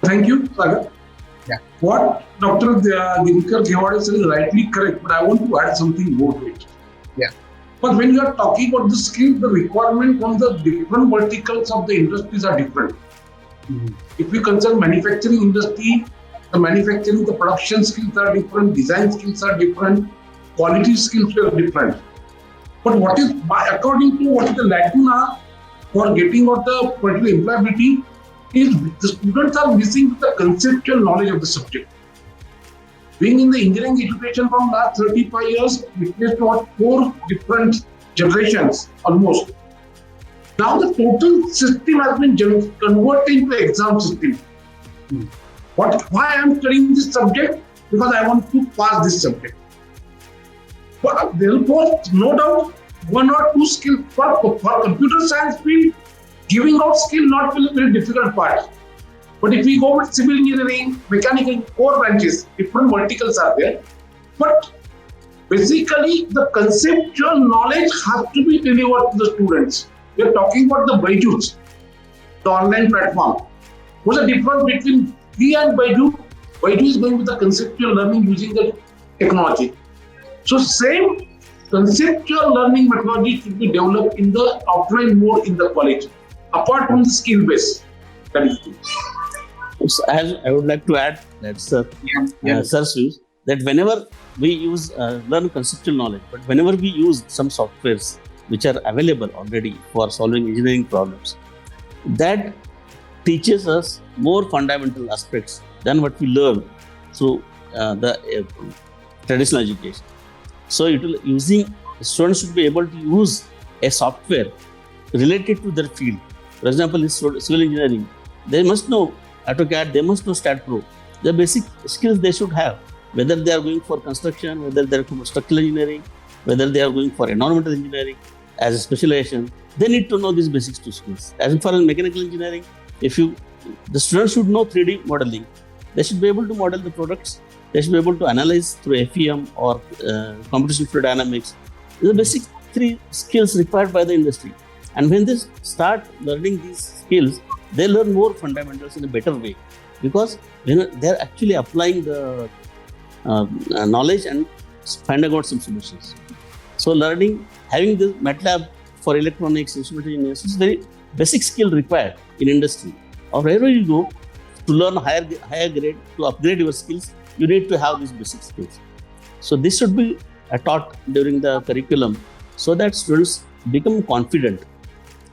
Thank you, Sagar. Yeah. What Dr. Dinkar Gewade said is rightly correct, but I want to add something more to it. Yeah. But when you are talking about the skill, the requirement from the different verticals of the industries are different. Mm-hmm. If we consider manufacturing industry, the production skills are different, design skills are different, quality skills are different. But according to what is the lacuna for getting out the particular employability is the students are missing the conceptual knowledge of the subject. Being in the engineering education from last 35 years, witnessed what 4 different generations almost. Now the total system has been converted into exam system. Why I am studying this subject? Because I want to pass this subject. But therefore, no doubt, 1 or 2 skills for computer science field, giving out skill not will be a very difficult part. But if we go with civil engineering, mechanical, core branches, different verticals are there. But basically, the conceptual knowledge has to be delivered to the students. We are talking about the Byju's, the online platform. What's the difference between we and Byju? Byju is going with the conceptual learning using the technology. So same conceptual learning methodology should be developed in the offline mode in the college, apart from the skill base. That is it. So as I would like to add that, sir, sir's views, that whenever we use learn conceptual knowledge, but whenever we use some softwares which are available already for solving engineering problems, that teaches us more fundamental aspects than what we learn through the traditional education. So students should be able to use a software related to their field. For example, in civil engineering, they must know AutoCAD, they must know StatPro. The basic skills they should have, whether they are going for construction, whether they are going for structural engineering, whether they are going for environmental engineering as a specialization, they need to know these basic 2 skills. As far as mechanical engineering, the students should know 3D modeling. They should be able to model the products. They should be able to analyze through FEM or computational fluid dynamics. These are the basic 3 skills required by the industry. And when they start learning these skills, they learn more fundamentals in a better way because they're actually applying the knowledge and finding out some solutions. So having this MATLAB for electronics, instrumentation engineers is very basic skill required in industry. Or wherever you go to learn higher grade, to upgrade your skills, you need to have these basic skills. So this should be taught during the curriculum so that students become confident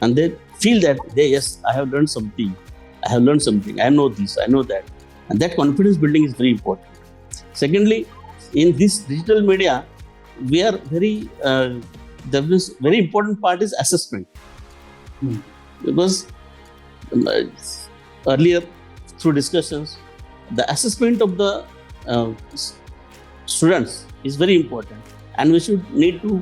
and they feel that I have learned something, I know this, I know that. And that confidence building is very important. Secondly, in this digital media, we are very important part is assessment. Because earlier through discussions, the assessment of the students is very important, and we should need to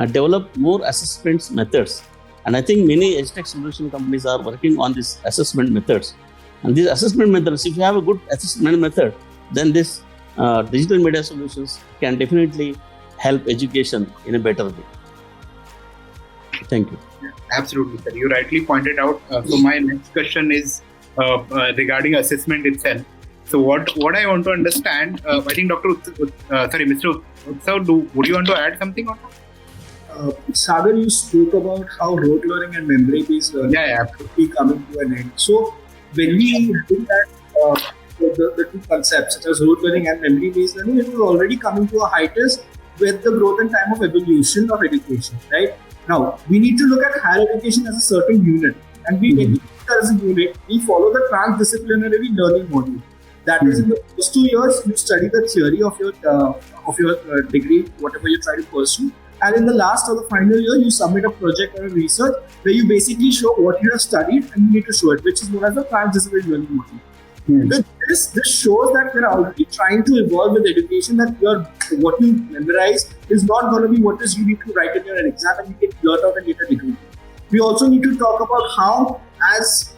develop more assessment methods. And I think many EdTech solution companies are working on these assessment methods. And these assessment methods, if you have a good assessment method, then this digital media solutions can definitely help education in a better way. Thank you. Absolutely, sir. You rightly pointed out. So my next question is regarding assessment itself. So what I want to understand, I think Mr. Utsav, would you want to add something on that? Sagar, you spoke about how rote learning and memory-based learning would be coming to an end. So when we look at the 2 concepts, such as rote learning and memory-based learning, it was already coming to a hiatus with the growth and time of evolution of education, right? Now, we need to look at higher education as a certain unit. And when we look at it as a unit, we follow the transdisciplinary learning model. That is, in the first 2 years, you study the theory of your degree, whatever you try to pursue. And in the last or the final year, you submit a project or a research where you basically show what you have studied and you need to show it, which is known as the transdisciplinary learning model. This shows that we're already trying to evolve with education, that what you memorize is not going to be what is you need to write in your exam and you get blurt out and get a degree. We also need to talk about how, as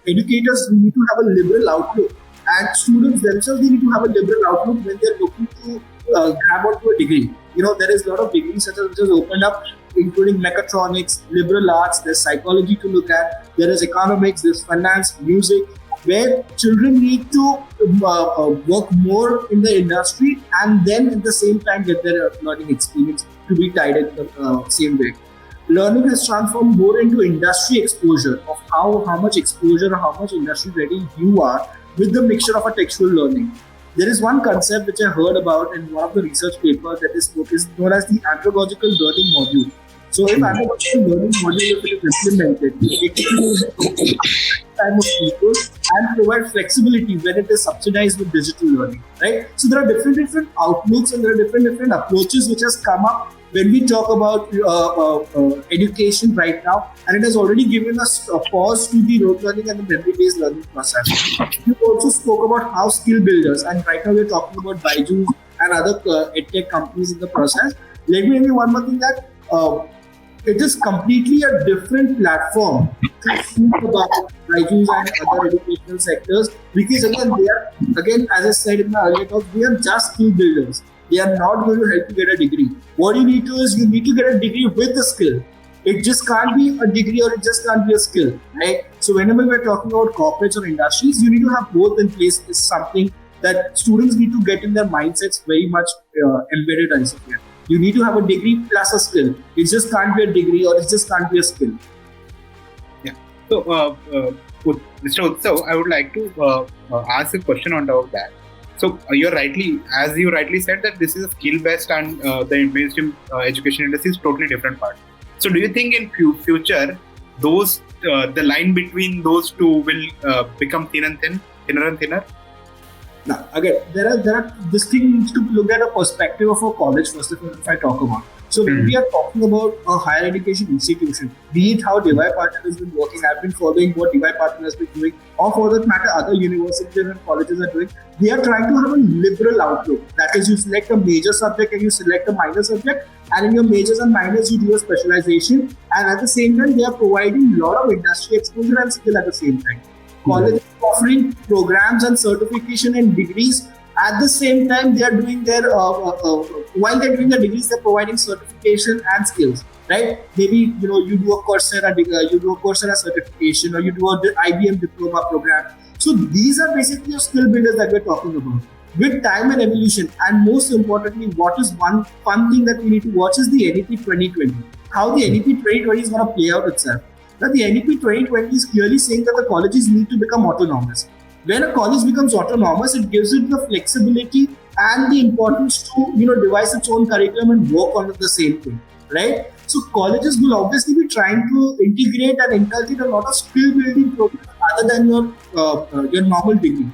educators, we need to have a liberal outlook, and students themselves, they need to have a liberal outlook when they're looking to grab onto a degree. There is a lot of degrees such as which has opened up, including mechatronics, liberal arts, there's psychology to look at, there is economics, there's finance, music, where children need to work more in the industry and then at the same time get their learning experience to be tied in the same way. Learning has transformed more into industry exposure of how much exposure or how much industry ready you are with the mixture of a textual learning. There is one concept which I heard about in one of the research papers that is known as the andragogical learning module. So if andragogical learning module is implemented, it will time of people and provide flexibility when it is subsidized with digital learning, right? So there are different outlooks and there are different approaches which has come up when we talk about education right now, and it has already given us a pause to the rote learning and the memory-based learning process. You also spoke about how skill builders, and right now we're talking about Byju's and other edtech companies in the process. Let me tell you one more thing, that it is completely a different platform to speak about Byju's and other educational sectors, because again, as I said in the earlier talk, we are just skill builders. They are not going to help you get a degree. What you need to is you need to get a degree with a skill. It just can't be a degree or it just can't be a skill, right? So whenever we're talking about corporates or industries, you need to have both in place. Is something that students need to get in their mindsets very much embedded and so forth. You need to have a degree plus a skill. It just can't be a degree or it just can't be a skill. Yeah. So, Mr. Utsav, I would like to ask a question on top of that. So as you rightly said, that this is a skill-based and the mainstream education industry is totally different part. So do you think in future, the line between those two will become thinner and thinner? Now, again, this thing needs to be looked at a perspective of a college first, if I talk about. So when we are talking about a higher education institution, be it how DY Patil has been working, I've been following what DY Patil has been doing, or for that matter, other universities and colleges are doing, they are trying to have a liberal outlook. That is, you select a major subject and you select a minor subject, and in your majors and minors, you do a specialization, and at the same time, they are providing a lot of industry exposure and skill at the same time. Colleges are offering programs and certification and degrees. At the same time, they are doing their while they're doing the degrees, they're providing certification and skills, right? Maybe you do a Coursera certification, or you do a IBM diploma program. So these are basically your skill builders that we're talking about. With time and evolution, and most importantly, what is one fun thing that we need to watch is the NEP 2020. How the NEP 2020 is going to play out itself. Now, the NEP 2020 is clearly saying that the colleges need to become autonomous. When a college becomes autonomous, it gives it the flexibility and the importance to devise its own curriculum and work on the same thing, right? So colleges will obviously be trying to integrate and inculcate a lot of skill building programs other than your normal degree.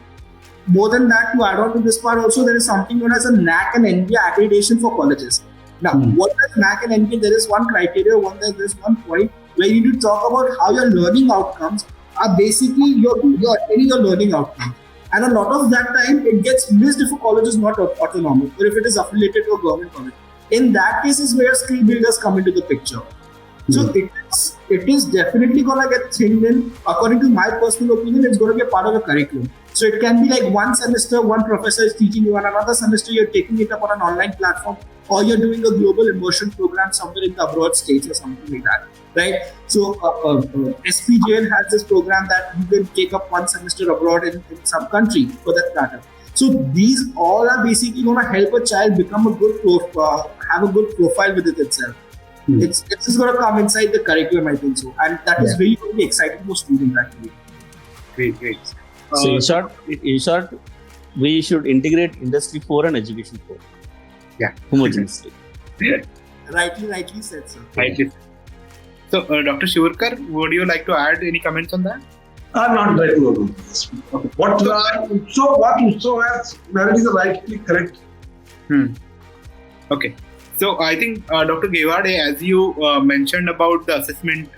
More than that, to add on to this part also, there is something known as a NAAC and NBA accreditation for colleges. Now, what is NAAC and NBA? There is one criteria, there is one point where you need to talk about how your learning outcomes are basically you're attaining your learning outcomes. And a lot of that time, it gets missed if a college is not autonomous or if it is affiliated to a government college. In that case is where skill builders come into the picture. So it is definitely going to get thinned in. According to my personal opinion, it's going to be a part of the curriculum. So it can be like one semester, one professor is teaching you, and another semester you're taking it up on an online platform, or you're doing a global immersion program somewhere in the abroad states or something like that, right? So SPJL has this program that you can take up one semester abroad in some country for that matter. So these all are basically going to help a child become have a good profile with it itself. It's just going to come inside the curriculum, I think so, and that is really going to be exciting for students actually. Great. So in short, we should integrate Industry 4 and Education 4. Yeah. Homogeneously. Rightly said, sir. Rightly. So, Dr. Shivurkar, would you like to add any comments on that? I'm not right to agree. What Utsav has narrated is rightly correct. Okay. So I think Dr. Gewade, as you mentioned about the assessment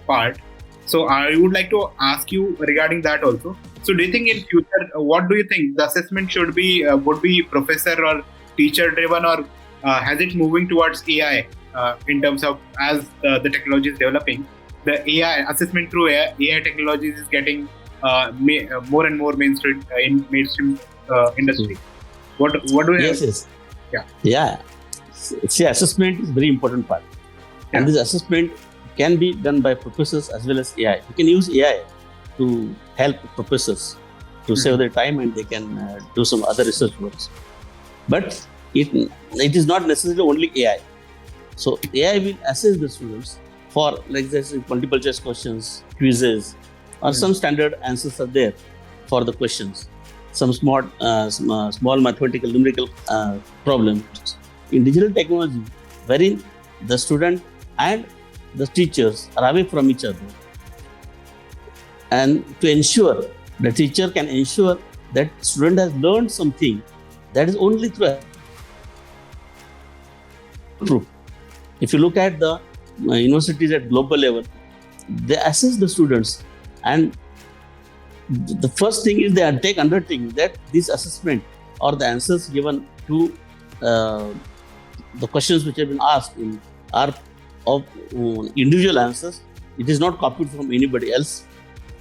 part, so I would like to ask you regarding that also. So do you think in future, what do you think the assessment should be, would be professor or teacher driven, or has it moving towards AI in terms of as the technology is developing? The AI assessment through AI technologies is getting more and more mainstream in mainstream industry. What do you have? Yes. Yeah. See, assessment is very important part, and this assessment can be done by professors as well as AI. You can use AI to help professors to save their time, and they can do some other research works. But it is not necessarily only AI. So AI will assess the students for, like this, multiple choice questions, quizzes, or some standard answers are there for the questions. Some small mathematical numerical problems. In digital technology, wherein the student and the teachers are away from each other, and to ensure the teacher can ensure that student has learned something, that is only through proof. If you look at the universities at global level, they assess the students, and the first thing is they undertaking that this assessment or the answers given to the questions which have been asked are of individual answers. It is not copied from anybody else.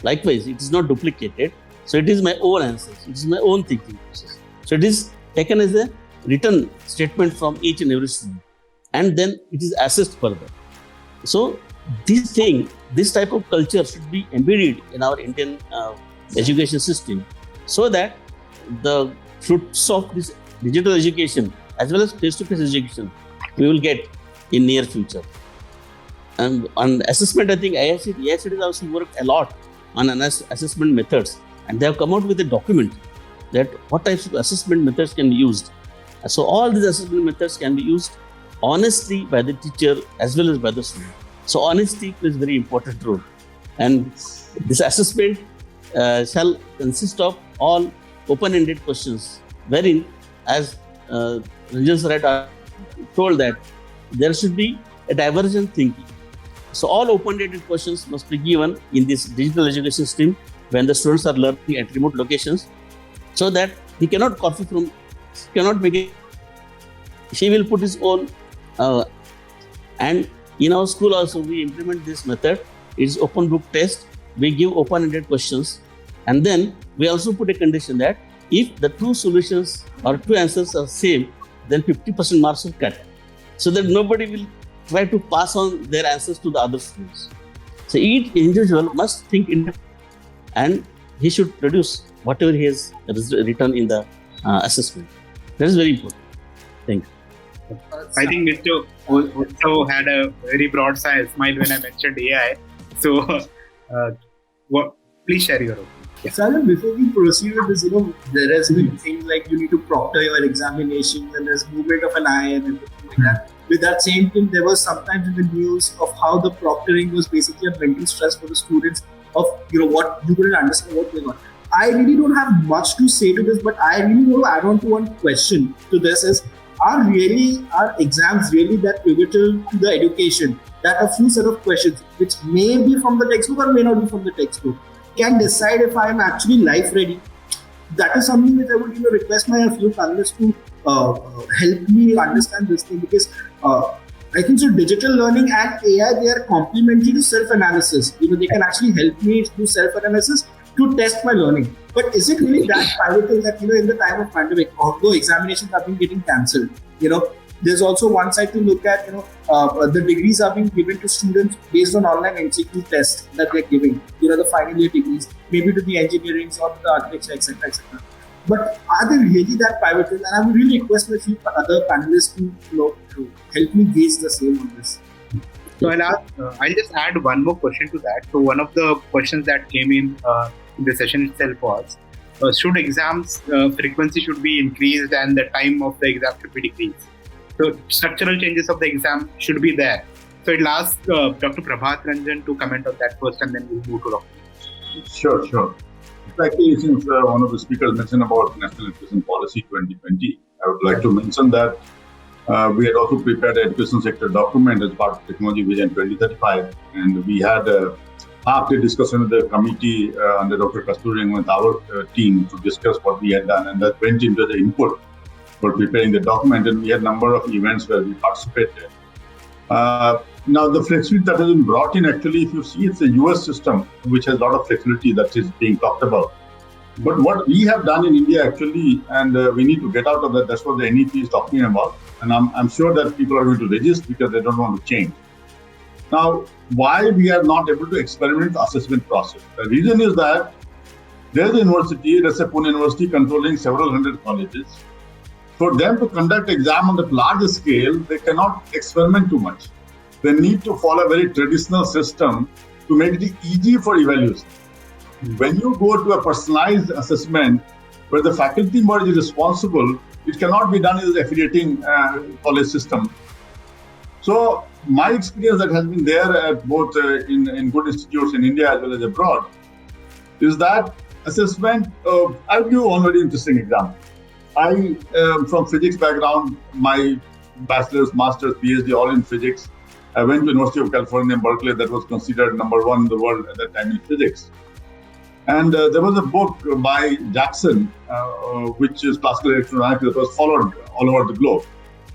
Likewise, it is not duplicated. So it is my own answers. It is my own thinking process. So it is taken as a written statement from each and every student, and then it is assessed further. So this type of culture should be embedded in our Indian education system, so that the fruits of this digital education as well as face-to-face education we will get in near future. And on assessment, I think IICT has also worked a lot on assessment methods, and they have come out with a document that what types of assessment methods can be used. So all these assessment methods can be used honestly by the teacher as well as by the student. So honesty plays a very important role, and this assessment shall consist of all open-ended questions, wherein, as Ranjan sir had told, that there should be a divergent thinking. So all open-ended questions must be given in this digital education system when the students are learning at remote locations, so that he cannot copy from, cannot make it. She will put his own, and in our school also we implement this method. It's open book test. We give open-ended questions, and then we also put a condition that if the two solutions or two answers are same, then 50% marks are cut, so that nobody will try to pass on their answers to the other students. So each individual must think independently, and he should produce whatever he has written in the assessment. That is very important. Thank you. I think Mr. also had a very broad smile when I mentioned AI. So, please share your opinion. Yeah. Sajan, before we proceed with this, there has been things like you need to proctor your examinations, and there's movement of an eye and everything like that. With that same thing, there was sometimes in the news of how the proctoring was basically a mental stress for the students of, what you couldn't understand what going on. I really don't have much to say to this, but I really want to add on to one question to this is, are exams really that pivotal to the education that a few set of questions, which may be from the textbook or may not be from the textbook, can decide if I am actually life ready? That is something that I would request my few panelists to help me understand this thing, because I think so digital learning and AI, they are complementary to self-analysis. They can actually help me do self-analysis to test my learning. But is it really that pivotal that, in the time of pandemic, although examinations have been getting cancelled, there's also one side to look at, the degrees are being given to students based on online MCQ tests that they're giving, the final year degrees, maybe to the engineering or to the architecture, etc., etc. But are they really that pivotal? And I would really request a few other panelists to help me gauge the same on this. So I'll just add one more question to that. So one of the questions that came in the session itself was, should exams frequency should be increased and the time of the exam should be decreased? So structural changes of the exam should be there. So I'll ask Dr. Prabhat Ranjan to comment on that first, and then we'll move to Dr. Sure. Actually, since one of the speakers mentioned about National Education Policy 2020, I would like to mention that we had also prepared an education sector document as part of Technology Vision 2035, and we had a half-day discussion with the committee under Dr. Kasturi and with our team to discuss what we had done, and that went into the input for preparing the document, and we had a number of events where we participated. Now, the flexibility that has been brought in, actually, if you see, it's a US system, which has a lot of flexibility that is being talked about. But what we have done in India, actually, and we need to get out of that, that's what the NEP is talking about. And I'm sure that people are going to resist because they don't want to change. Now, why we are not able to experiment the assessment process? The reason is that there's a university, let's say Pune University, controlling several hundred colleges. For them to conduct exam on the larger scale, they cannot experiment too much. They need to follow a very traditional system to make it easy for evaluation. When you go to a personalized assessment where the faculty body is responsible, it cannot be done in the affiliating college system. So my experience that has been there at both in good institutes in India as well as abroad is that assessment, I'll give you one very interesting example. I from physics background, my bachelor's, master's, PhD, all in physics. I went to University of California, Berkeley, that was considered number one in the world at that time in physics. And there was a book by Jackson, which is classical electrodynamics, that was followed all over the globe.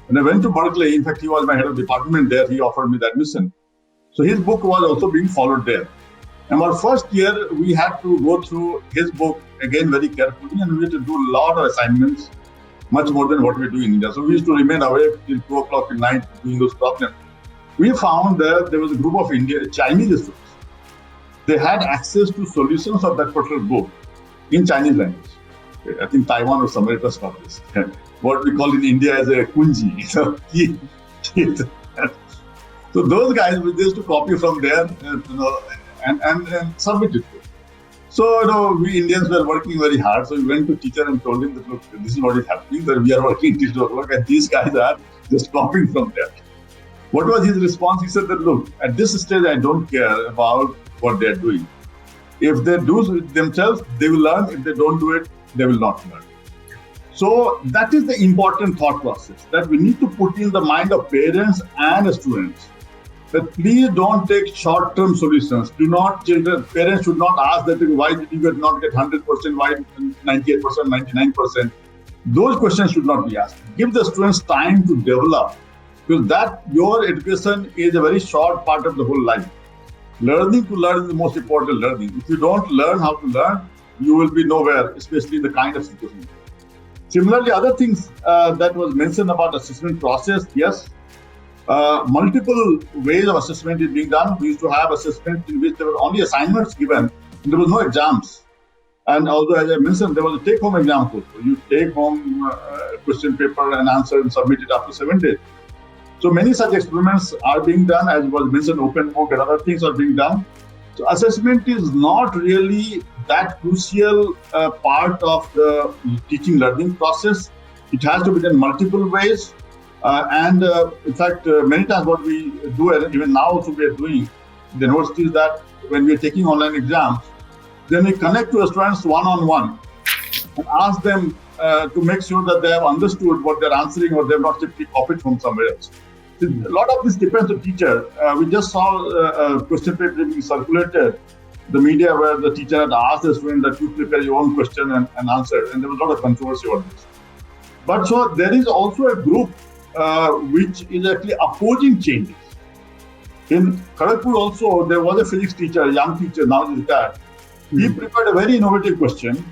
When I went to Berkeley, in fact, he was my head of department there, he offered me the admission. So his book was also being followed there. And our first year, we had to go through his book again very carefully, and we had to do a lot of assignments, much more than what we do in India. So we used to remain awake till 2 o'clock at night doing those problems. We found that there was a group of Chinese students. They had access to solutions of that particular book in Chinese language. I think Taiwan or somewhere it was published. What we call in India as a kunji. So those guys, we used to copy from there, and submit it. So, we Indians were working very hard. So we went to teacher and told him that, look, this is what is happening, that we are working till 2 o'clock and these guys are just copying from there. What was his response? He said that, look, at this stage, I don't care about what they're doing. If they do it themselves, they will learn. If they don't do it, they will not learn. So that is the important thought process that we need to put in the mind of parents and students. That please don't take short-term solutions. Parents should not ask that why did you not get 100%, why 98%, 99%. Those questions should not be asked. Give the students time to develop, because that your education is a very short part of the whole life. Learning to learn is the most important learning. If you don't learn how to learn, you will be nowhere, especially in the kind of situation. Similarly, other things that was mentioned about assessment process, yes, multiple ways of assessment is being done. We used to have assessment in which there were only assignments given, and there was no exams. And although, as I mentioned, there was a take-home exam also. You take home a question paper and answer and submit it after 7 days. So many such experiments are being done, as was mentioned, open book and other things are being done. So assessment is not really that crucial part of the teaching learning process. It has to be done multiple ways. In fact, many times what we do, and even now also we are doing in the university, is that when we are taking online exams, then we connect to the students one-on-one and ask them to make sure that they have understood what they're answering or they have not simply copied from somewhere else. So a lot of this depends on the teacher. We just saw a question paper being circulated, the media, where the teacher had asked the student that you prepare your own question and answer, and there was a lot of controversy on this. But so there is also a group which is actually opposing changes. In Kharagpur also, there was a physics teacher, a young teacher, now he's retired. He prepared a very innovative question.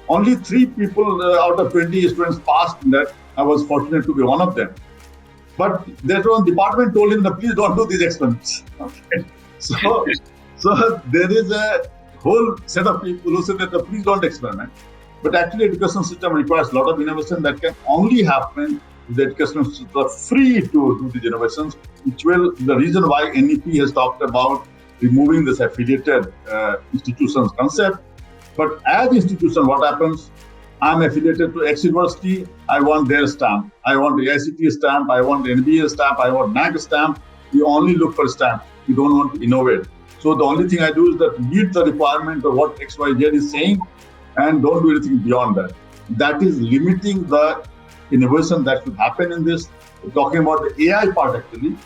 Only 3 people out of 20 students passed in that. I was fortunate to be one of them. But later on, the department told him that please don't do these experiments. Okay. So there is a whole set of people who said that please don't experiment. But actually, education system requires a lot of innovation that can only happen if the education system is free to do these innovations, which will, the reason why NEP has talked about removing this affiliated institutions concept. But as institution, what happens? I'm affiliated to X university, I want their stamp. I want the ICT stamp, I want the NBA stamp, I want NAC stamp. You only look for stamp. You don't want to innovate. So the only thing I do is that meet the requirement of what XYZ is saying and don't do anything beyond that. That is limiting the innovation that should happen in this. We're talking about the AI part actually.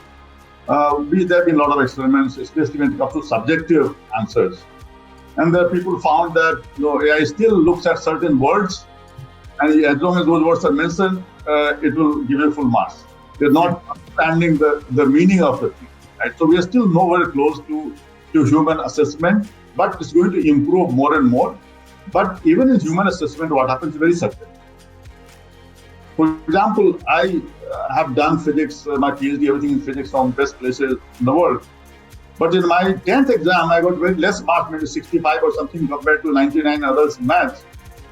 There have been a lot of experiments, especially when it comes to subjective answers. And there people found that AI still looks at certain words, and as long as those words are mentioned, it will give you full marks. They're not understanding the meaning of the thing. Right? So we are still nowhere close to human assessment, but it's going to improve more and more. But even in human assessment, what happens is very subtle. For example, I have done physics, my PhD, everything in physics from best places in the world. But in my 10th exam, I got very less marks, maybe 65 or something compared to 99 others in maths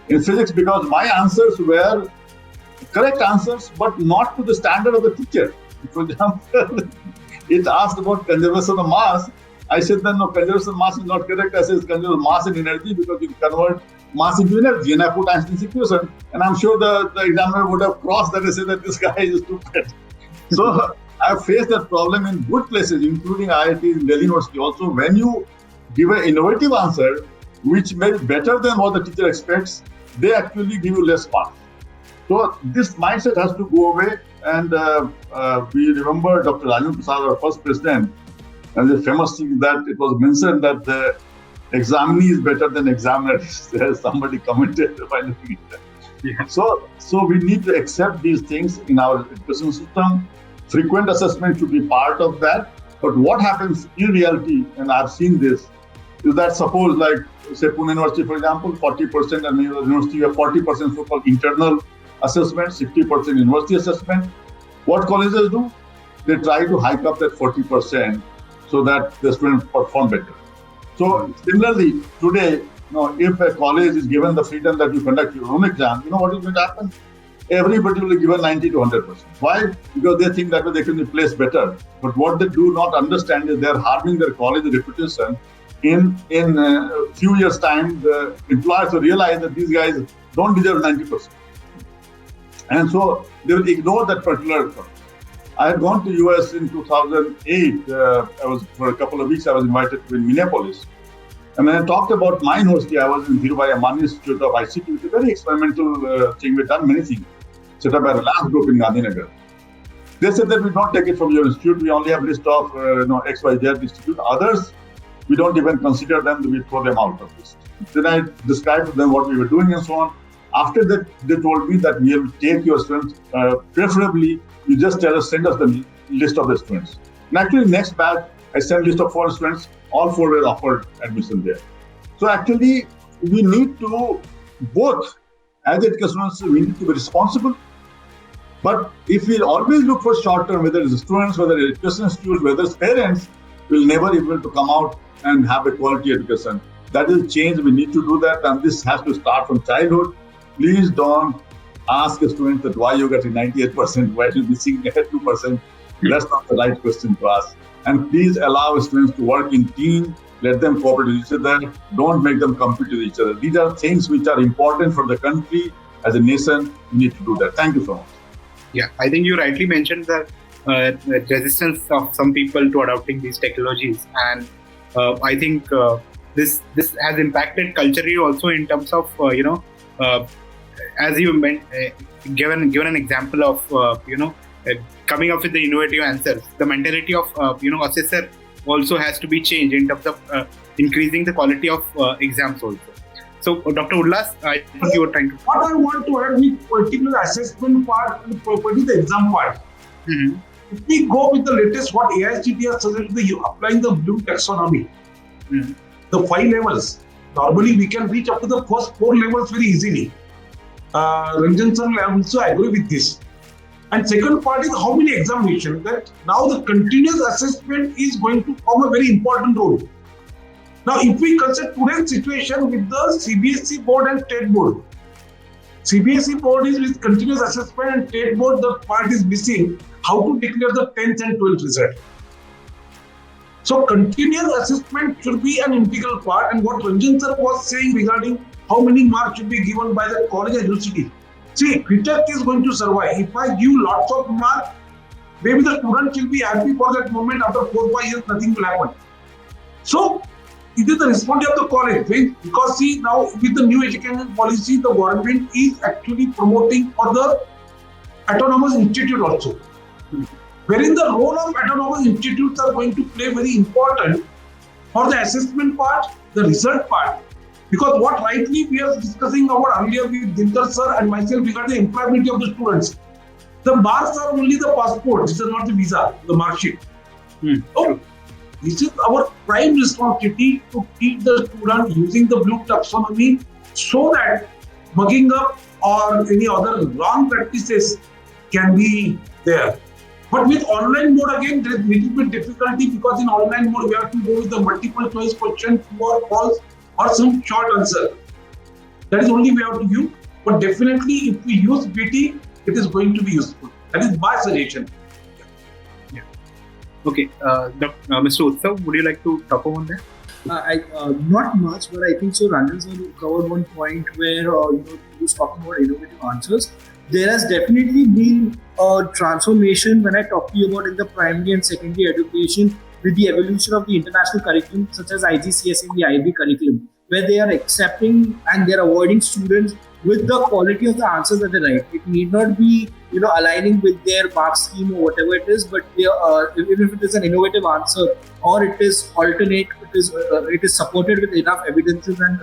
in physics, because my answers were correct answers, but not to the standard of the teacher. For example, it asked about conservation of mass. I said, no, conservation of mass is not correct. I said, conserve mass and energy because you convert mass into energy. And I put Einstein's equation. And I'm sure the examiner would have crossed that and said that this guy is stupid. So I've faced that problem in good places, including IIT in Delhi University. Also, when you give an innovative answer, which may be better than what the teacher expects, they actually give you less marks. So this mindset has to go away. And we remember Dr. Rajendra Prasad, our first president, and the famous thing that it was mentioned that the examinee is better than examiner. Somebody commented by looking at that. Yeah. So we need to accept these things in our education system. Frequent assessment should be part of that. But what happens in reality, and I've seen this, is that suppose like, say, Pune University, for example, 40%, and university have 40% so-called internal assessment, 60% university assessment. What colleges do? They try to hike up that 40% so that the students perform better. So similarly, today, if a college is given the freedom that you conduct your own exam, what is going to happen? Everybody will be given 90 to 100%. Why? Because they think that way they can be placed better. But what they do not understand is they're harming their college reputation. In a few years' time, the employers will realize that these guys don't deserve 90%. And so they will ignore that particular. I had gone to US in 2008. For a couple of weeks, I was invited to Minneapolis. And when I talked about my university, I was in Dhirubhai Ambani Institute of ICT, which is a very experimental thing. We've done many things. Set up a lab group in Gandhinagar. They said that we don't take it from your institute. We only have a list of XYZ institute. Others, we don't even consider them. We throw them out of this. Then I described to them what we were doing and so on. After that, they told me that we will take your students, preferably you just send us the list of the students. And actually, next batch, I sent a list of 4 students, all 4 were offered admission there. So actually, we need to both, as educators, we need to be responsible. But if we always look for short term, whether it's students, whether it's education institutes, whether it's parents, we'll never be able to come out and have a quality education. That is change. We need to do that, and this has to start from childhood. Please don't ask a student that why you got a 98%, why you're missing 2%. That's not the right question to ask. And please allow students to work in team. Let them cooperate with each other. Don't make them compete with each other. These are things which are important for the country. As a nation, we need to do that. Thank you so much. Yeah, I think you rightly mentioned the resistance of some people to adopting these technologies. And I think this has impacted culturally also in terms of, as you meant, given an example of, coming up with the innovative answers, the mentality of, assessor also has to be changed in terms of increasing the quality of exams also. So, Dr. Ullas, I think you were trying to... What I want to add with particular assessment part and particularly the exam part. Mm-hmm. If we go with the latest what AICTE has suggested, applying the Bloom taxonomy, the 5 levels, normally we can reach up to the first 4 levels very easily. Ranjan sir, I also agree with this. And second part is how many examinations, that now the continuous assessment is going to form a very important role. Now, if we consider today's situation with the CBSE board and state board, CBSE board is with continuous assessment and state board, the part is missing, how to declare the 10th and 12th result. So, continuous assessment should be an integral part, and what Ranjan sir was saying regarding how many marks should be given by the college and university. See, cricket is going to survive. If I give lots of marks, maybe the student will be happy for that moment. After 4-5 years, nothing will happen. So it is the responsibility of the college, because see, now with the new education policy, the government is actually promoting for the autonomous institute also, wherein the role of autonomous institutes are going to play very important for the assessment part, the result part. Because what rightly we are discussing about earlier with Dintar sir and myself regarding the employability of the students, the marks are only the passport, this is not the visa, the mark sheet. So this is our prime responsibility to teach the student using the blue taxonomy, so that mugging up or any other wrong practices can be there. But with online mode again, there is little bit difficulty, because in online mode we have to go with the multiple choice question, true or false, or some short answer. That is only we have to use. But definitely, if we use BT, it is going to be useful. That is my suggestion. Okay, Mr. Utsav, would you like to talk on that? Not much, but I think so. Ranjan sir covered one point where he was talking about innovative answers. There has definitely been a transformation when I talk to you about in the primary and secondary education with the evolution of the international curriculum, such as IGCSE and the IB curriculum, where they are accepting and they are avoiding students with the quality of the answers that they write. It need not be aligning with their mark scheme or whatever it is, but they even if it is an innovative answer or it is alternate, it is supported with enough evidences and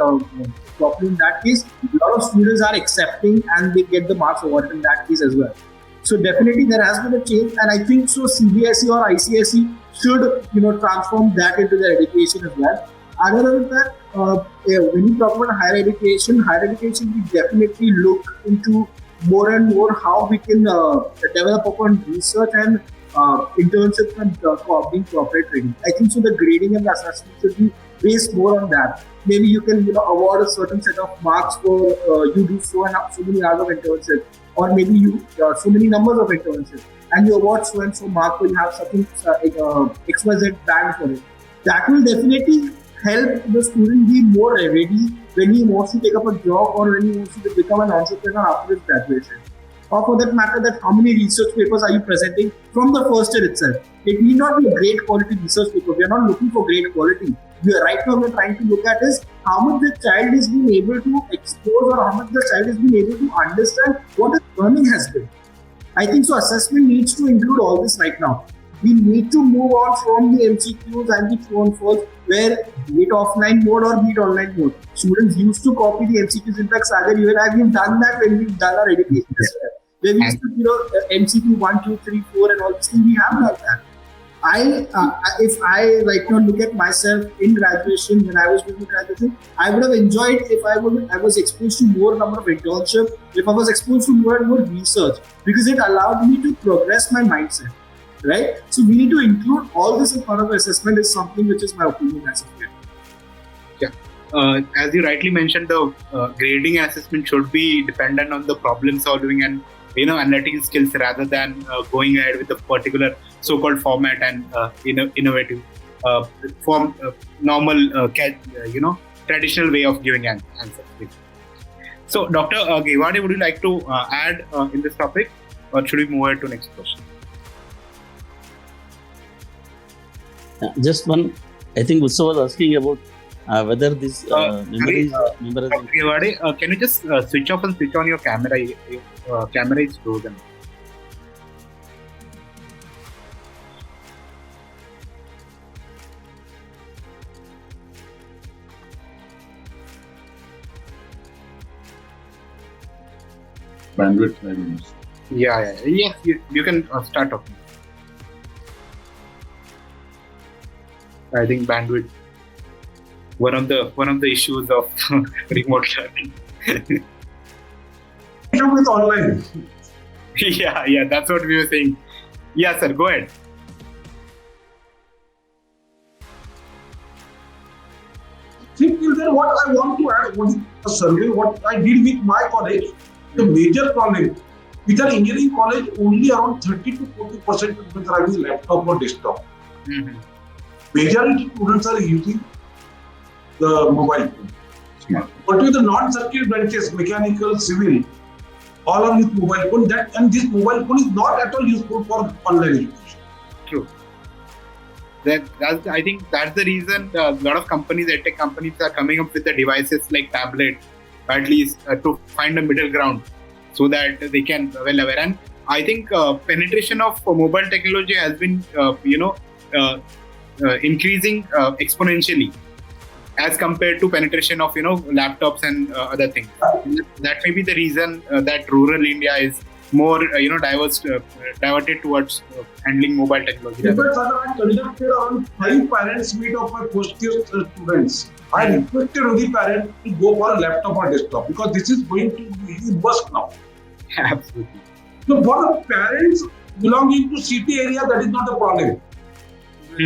properly in that case, a lot of students are accepting and they get the marks awarded in that case as well. So definitely there has been a change, and I think so CBSE or ICSE should transform that into their education as well. Other than that, when you talk about higher education, we definitely look into more and more how we can develop upon research and internships and being corporate training. I think so the grading and the assessment should be based more on that. Maybe you can award a certain set of marks for you do so many hours of internship, or maybe you so many numbers of internships, and you award so and so mark where you have something XYZ band for it. That will definitely help the student be more ready when he wants to take up a job or when he wants to become an entrepreneur after his graduation. Or for that matter, that how many research papers are you presenting from the first year itself? It need not be a great quality research paper. We are not looking for great quality. Right now we're trying to look at is how much the child is being able to expose, or how much the child is being able to understand what his learning has been. I think so assessment needs to include all this right now. We need to move on from the MCQs and the true and false, where be it offline mode or be it online mode. Students used to copy the MCQs. In fact, Sagar, you and I have done that when we've done our education as well. Where we used to, MCQ 1, 2, 3, 4 and all this thing, we have done that. If I right now look at myself in graduation, when I was doing graduation, I would have enjoyed if I was exposed to more number of internships, if I was exposed to more and more research, because it allowed me to progress my mindset. Right? So we need to include all this in part of assessment is something which is my opinion as of yet. Yeah. As you rightly mentioned, the grading and assessment should be dependent on the problem solving and analytical skills rather than going ahead with a particular so-called format and innovative normal traditional way of giving an answer. So, Dr. Gewade, would you like to add in this topic, or should we move on to next question? Just one, I think Utsav was asking about whether this memory is... can you just switch off and switch on your camera? Your camera is frozen. Bandwidth, maybe. Yeah. Yes, you can start talking. I think bandwidth, one of the issues of remote learning. With online. Yeah, that's what we were saying. Yeah, sir, go ahead. See, what I want to add was a survey, what I did with my college, the major problem with our engineering college, only around 30 to 40% of them are having laptop or desktop. Mm-hmm. Majority students are using the mobile phone. But with the non-circuit branches, mechanical, civil, all are with mobile phone. And this mobile phone is not at all useful for online education. True. I think that's the reason a lot of companies, edtech companies, are coming up with the devices like tablet, at least to find a middle ground, so that they can well aware. And I think penetration of mobile technology has been increasing exponentially as compared to penetration of laptops and other things. That may be the reason that rural India is more diverted towards handling mobile technology. In fact, sir, I conducted around 5 parents meet of my first year students. I requested every parent to go for a laptop or desktop because this is going to be must now. Absolutely. So for the parents belonging to city area, that is not a problem.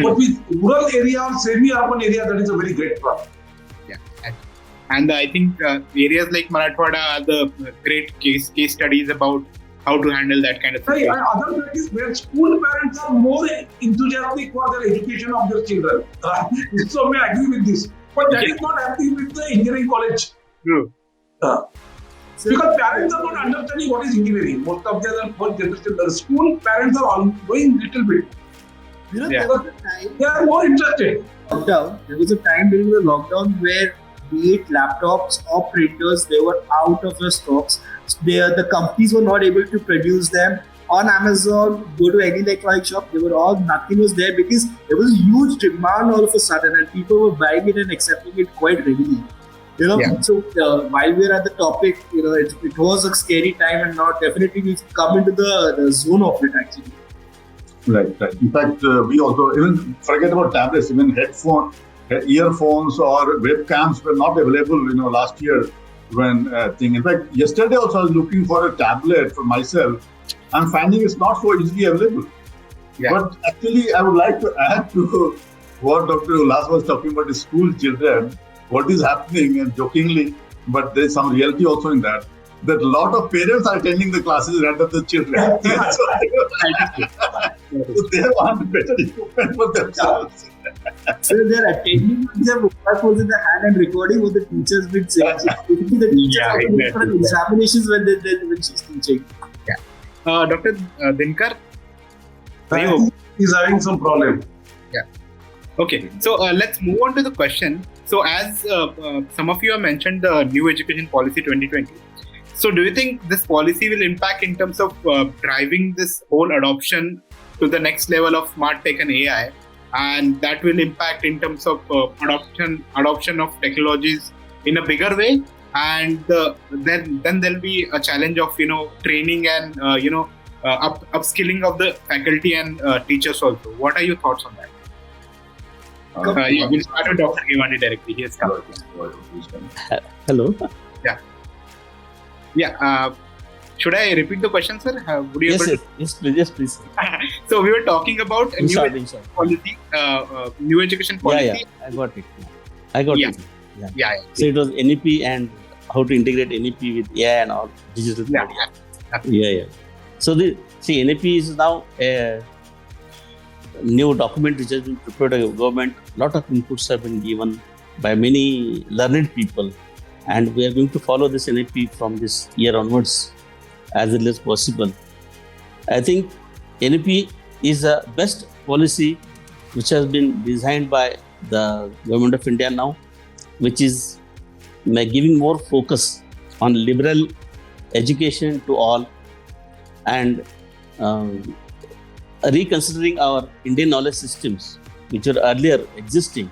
But with rural area or semi-urban area, that is a very great problem. Yeah, and I think areas like Marathwada are the great case studies about how to handle that kind of thing. And other thing is where school parents are more enthusiastic for their education of their children. So I agree with this. But that is not happening with the engineering college. True. Because parents are not understanding what is engineering. Most of them first generation, the school parents are all going little bit. There was a time, they are more interested. There was a time during the lockdown where be it laptops or printers, they were out of the stocks. The companies were not able to produce them. On Amazon, go to any electronic shop, nothing was there because there was a huge demand all of a sudden and people were buying it and accepting it quite readily. So while we're at the topic, it was a scary time, and now definitely we've come into the zone of it actually. Right. In fact, we also, even forget about tablets, even earphones or webcams were not available, last year when In fact, yesterday also I was looking for a tablet for myself. I'm finding it's not so easily available. Yeah. But actually, I would like to add to what Dr. Ullas was talking about the school children, what is happening, and jokingly, but there's some reality also in that a lot of parents are attending the classes rather than the children. So they want better equipment for themselves. So they're attending with their mobile phones in the hand and recording what the teacher's been saying. The teachers are doing for examinations when she's teaching. Yeah. Dr. Dinkar? He's having some problem. Yeah. Okay. So let's move on to the question. So as some of you have mentioned the new education policy 2020. So do you think this policy will impact in terms of driving this whole adoption to the next level of smart tech and AI, and that will impact in terms of adoption of technologies in a bigger way, and then there'll be a challenge of training and upskilling of the faculty and teachers also. What are your thoughts on that? We'll start with Dr. Ghiwani directly. He has come. Hello. Yeah. Should I repeat the question, sir? Would you Yes, please. So we were talking about a new education policy. Yeah, I got it. Yeah. So it was NEP and how to integrate NEP with AI and all digital. Yeah. So NEP is now a new document which has been prepared by the government. A lot of inputs have been given by many learned people, and we are going to follow this NEP from this year onwards as little as possible. I think NEP is the best policy which has been designed by the government of India now, which is giving more focus on liberal education to all and reconsidering our Indian knowledge systems, which were earlier existing,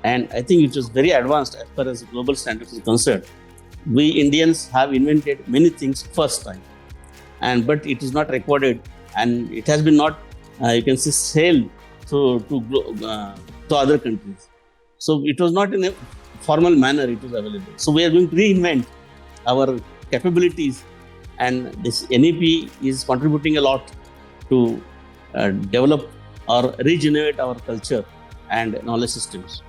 and I think it was very advanced as far as global standards is concerned. We Indians have invented many things first time, but it is not recorded, and it has been not, sailed to other countries. So it was not in a formal manner it was available. So we are going to reinvent our capabilities, and this NEP is contributing a lot to develop or regenerate our culture and knowledge systems.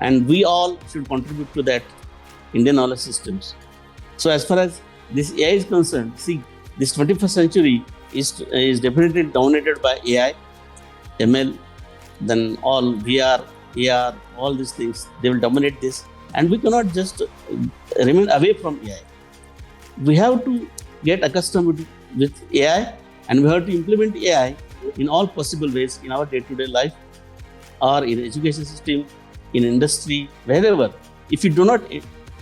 And we all should contribute to that Indian knowledge systems. So as far as this AI is concerned, this 21st century is definitely dominated by AI, ML, then all VR, AR, all these things, they will dominate this. And we cannot just remain away from AI. We have to get accustomed with AI, and we have to implement AI in all possible ways in our day-to-day life. or in education system, in industry, wherever, if you do not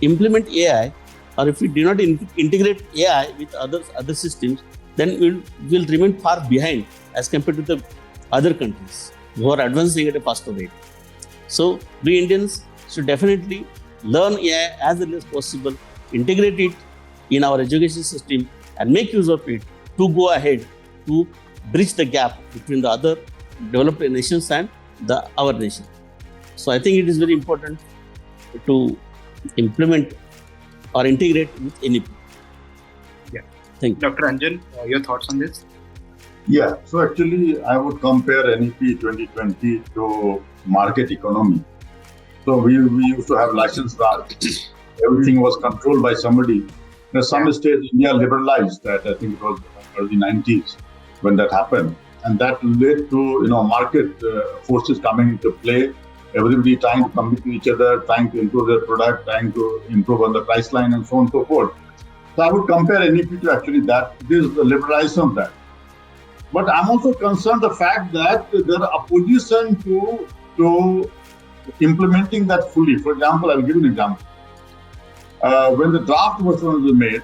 implement AI, or if we do not integrate AI with other systems, then we'll remain far behind as compared to the other countries who are advancing at a faster rate. So we Indians should definitely learn AI as early as possible, integrate it in our education system, and make use of it to go ahead to bridge the gap between the other developed nations and our nation. So I think it is very important to implement or integrate with NEP. Yeah. Thank you. Dr. Anjan, your thoughts on this? Yeah, so actually I would compare NEP 2020 to market economy. So we used to have license Raj. Everything was controlled by somebody. At some stage, India liberalized that. I think it was early 90s when that happened. And that led to market forces coming into play. Everybody trying to compete with each other, trying to improve their product, trying to improve on the price line and so on and so forth. So I would compare NEP to actually that. This is the liberalization of that. But I'm also concerned the fact that there are opposition to implementing that fully. For example, I'll give you an example. When the draft version was made,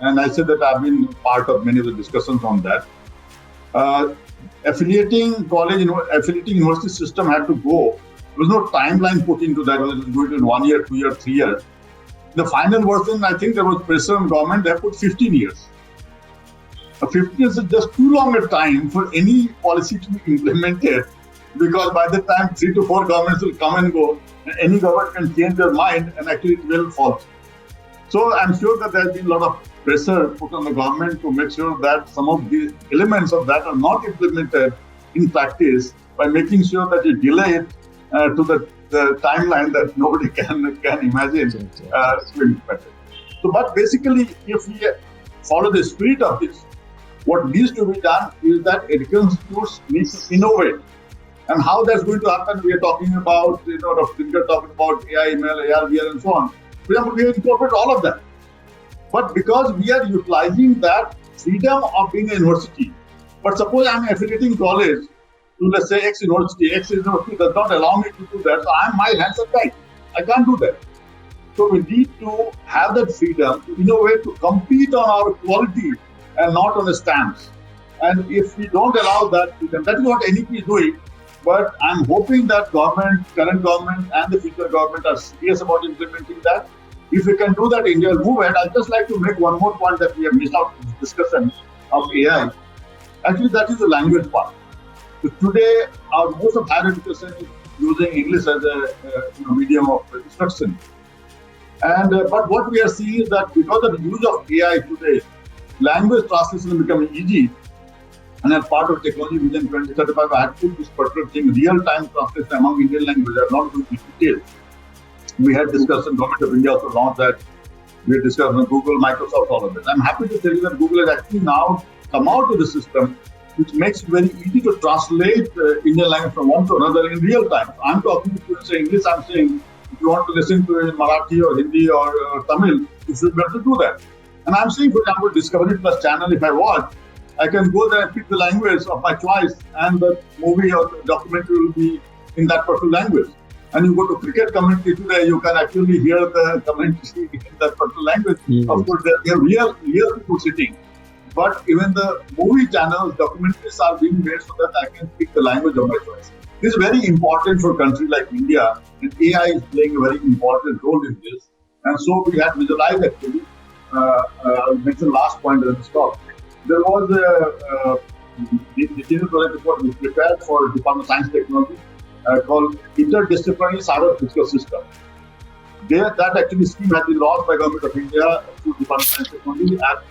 and I said that I've been part of many of the discussions on that, affiliating university system had to go. There was no timeline put into that, whether it was going to 1 year, 2 years, 3 years. The final version, I think there was pressure on government, they put 15 years. 15 years is just too long a time for any policy to be implemented, because by the time 3 to 4 governments will come and go, any government can change their mind and actually it will fall. So I'm sure that there has been a lot of pressure put on the government to make sure that some of the elements of that are not implemented in practice by making sure that you delay it to the timeline that nobody can imagine. So, but basically, if we follow the spirit of this, what needs to be done is that education institutes need to innovate. And how that's going to happen, we are talking about, Dr. Finger talking about AI, ML, AR, VR, and so on. For example, we incorporate all of that. But because we are utilizing that freedom of being a university, but suppose I'm affiliating college to, let's say, X university does not allow me to do that, so my hands are tied. I can't do that. So we need to have that freedom to innovate, to compete on our quality and not on the stamps. And if we don't allow that freedom, that is what NEP is doing. But I'm hoping that current government and the future government are serious about implementing that. If we can do that, India will move ahead. I'd just like to make one more point that we have missed out in this discussion of AI. Actually, that is the language part. So today, most of higher education is using English as a medium of instruction. And but what we are seeing is that because of the use of AI today, language translation is becoming easy. And as part of Technology Vision 2035, I had put this particular thing, real-time translation among Indian languages. I'm not going to be detailed. We had discussed, and Government of India also launched that. We had discussed on Google, Microsoft, all of this. I'm happy to tell you that Google has actually now come out with a system which makes it very easy to translate Indian language from one to another in real time. I'm talking to you in English, I'm saying, if you want to listen to it in Marathi or Hindi or Tamil, you should be able to do that. And I'm saying, for example, Discovery Plus channel, if I watch, I can go there and pick the language of my choice, and the movie or the documentary will be in that particular language. And you go to cricket commentary today, you can actually hear the commentary in that particular language. Mm-hmm. Of course, there are real people sitting. But even the movie channels, documentaries are being made so that I can pick the language of my choice. This is very important for a country like India, and AI is playing a very important role in this. And so we had visualized actually. I'll mention last point at the top. There was a digital project report we prepared for Department of Science and Technology called Interdisciplinary Cyber Physical System. That actually scheme has been launched by Government of India through Department of Science and Technology at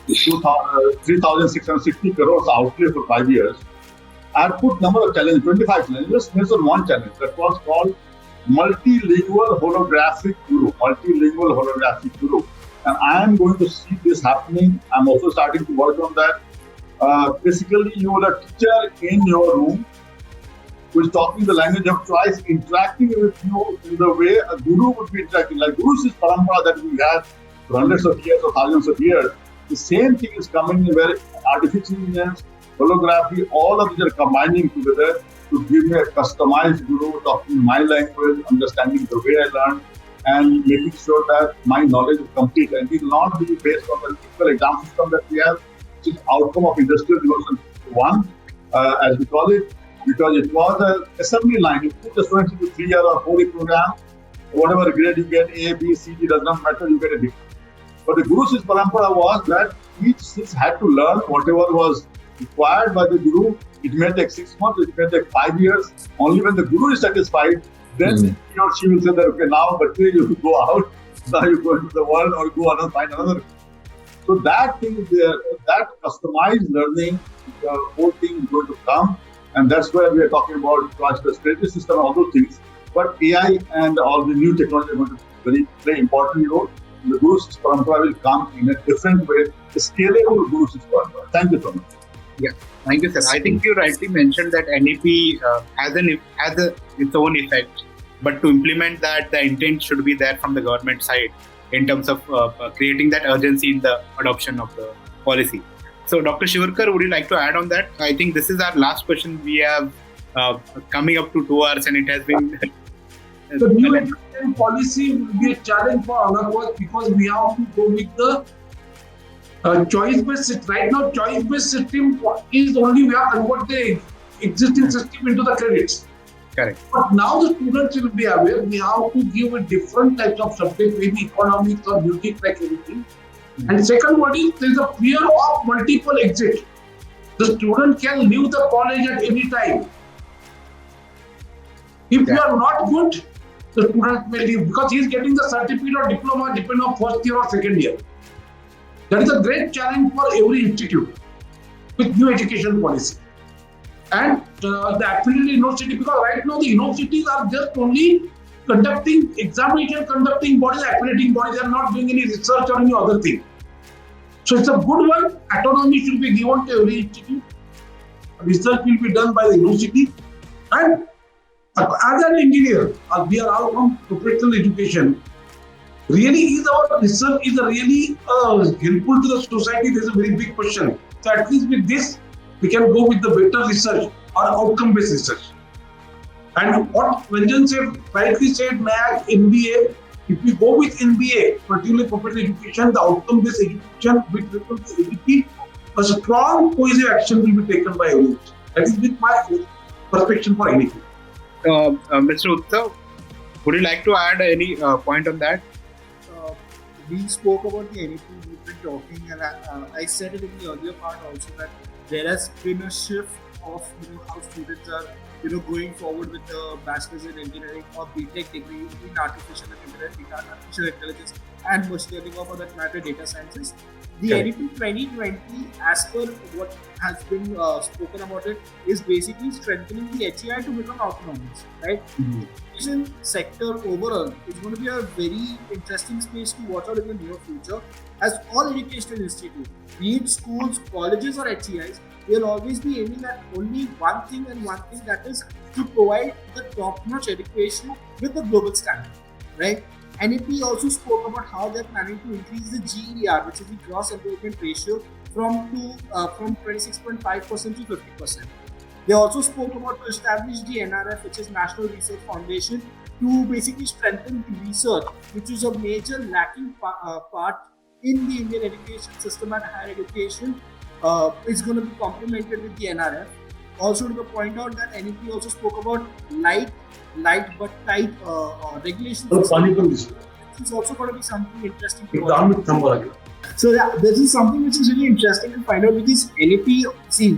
3,660 crores outlay for 5 years. I had put number of challenges, 25 challenges. Just mention one challenge that was called Multilingual Holographic Guru. Multilingual Holographic Guru. And I am going to see this happening. I'm also starting to work on that. Basically, you will have a teacher in your room who is talking the language of choice, interacting with you in the way a guru would be interacting. Like Guru's parampara that we have for hundreds of years or thousands of years. The same thing is coming in where artificial intelligence, holography, all of these are combining together to give me a customized guru, talking my language, understanding the way I learn, and making sure that my knowledge is complete. And it will not be based on the typical exam system that we have, which is outcome of Industrial Revolution 1, as we call it, because it was an assembly line. You put the students into 3-year or 4-year program, whatever grade you get, A, B, C, D, does not matter, you get a D. But the Guru Shishya Parampara was that each Sikh had to learn whatever was required by the Guru. It may take 6 months, it may take 5 years. Only when the Guru is satisfied, then he or she will say that, okay, now but you go out, now you go into the world or go and find another. So that thing is there, that customized learning, the whole thing is going to come. And that's where we are talking about transfer credit system and all those things. But AI and all the new technology are going to play important role. The Guru Shishya Parampara will come in a different way, a scalable Guru Shishya Parampara. Thank you so much. Yeah, thank you, sir. I think you rightly mentioned that NEP has its own effect, but to implement that, the intent should be there from the government side in terms of creating that urgency in the adoption of the policy. So, Dr. Shivurkar, would you like to add on that? I think this is our last question. We have coming up to 2 hours, and it has been. The new education policy will be a challenge for all of us because we have to go with the choice-based system. Right now, choice-based system is only we have converted the existing system into the credits. Correct. But now the students will be aware we have to give a different types of subject, maybe economics or music, like everything. And second one is there is a fear of multiple exit. The student can leave the college at any time. If you are not good, the student may leave because he is getting the certificate or diploma depending on first year or second year. That is a great challenge for every institute with new education policy. And the affiliated university, because right now the universities are just only conducting examination, conducting bodies, affiliating bodies, they are not doing any research or any other thing. So it's a good one. Autonomy should be given to every institute. Research will be done by the university. And as an engineer, we are all from professional education. Really, is our research is really helpful to the society? There's a very big question. So at least with this, we can go with the better research or outcome-based research. And what Ranjan said, rightly said, MAC, NBA, if we go with NBA, particularly professional education, the outcome-based education with ADP, a strong cohesive action will be taken by everyone. That is with my perspective for anything. Mr. Utsav, would you like to add any point on that? We spoke about the NEP, we've been talking, and I said it in the earlier part also that there has been a shift of how students are going forward with the bachelor's in engineering or BTech degree in artificial intelligence and machine learning, or for that matter data sciences. The NEP 2020, as per what has been spoken about it, is basically strengthening the HEI to become autonomous, right? Education sector overall is going to be a very interesting space to watch out in the near future, as all educational institutes, be it schools, colleges or HEIs, will always be aiming at only one thing, and one thing, that is to provide the top-notch education with the global standard, right? NEP also spoke about how they're planning to increase the GER, which is the gross enrollment ratio, from 26.5% to 50%. They also spoke about to establish the NRF, which is National Research Foundation, to basically strengthen the research, which is a major lacking part in the Indian education system and higher education. It's going to be complemented with the NRF. Also, to point out that NEP also spoke about light but tight regulations. It's also going to be something interesting to watch. So this is something which is really interesting to find out with this NEP. See,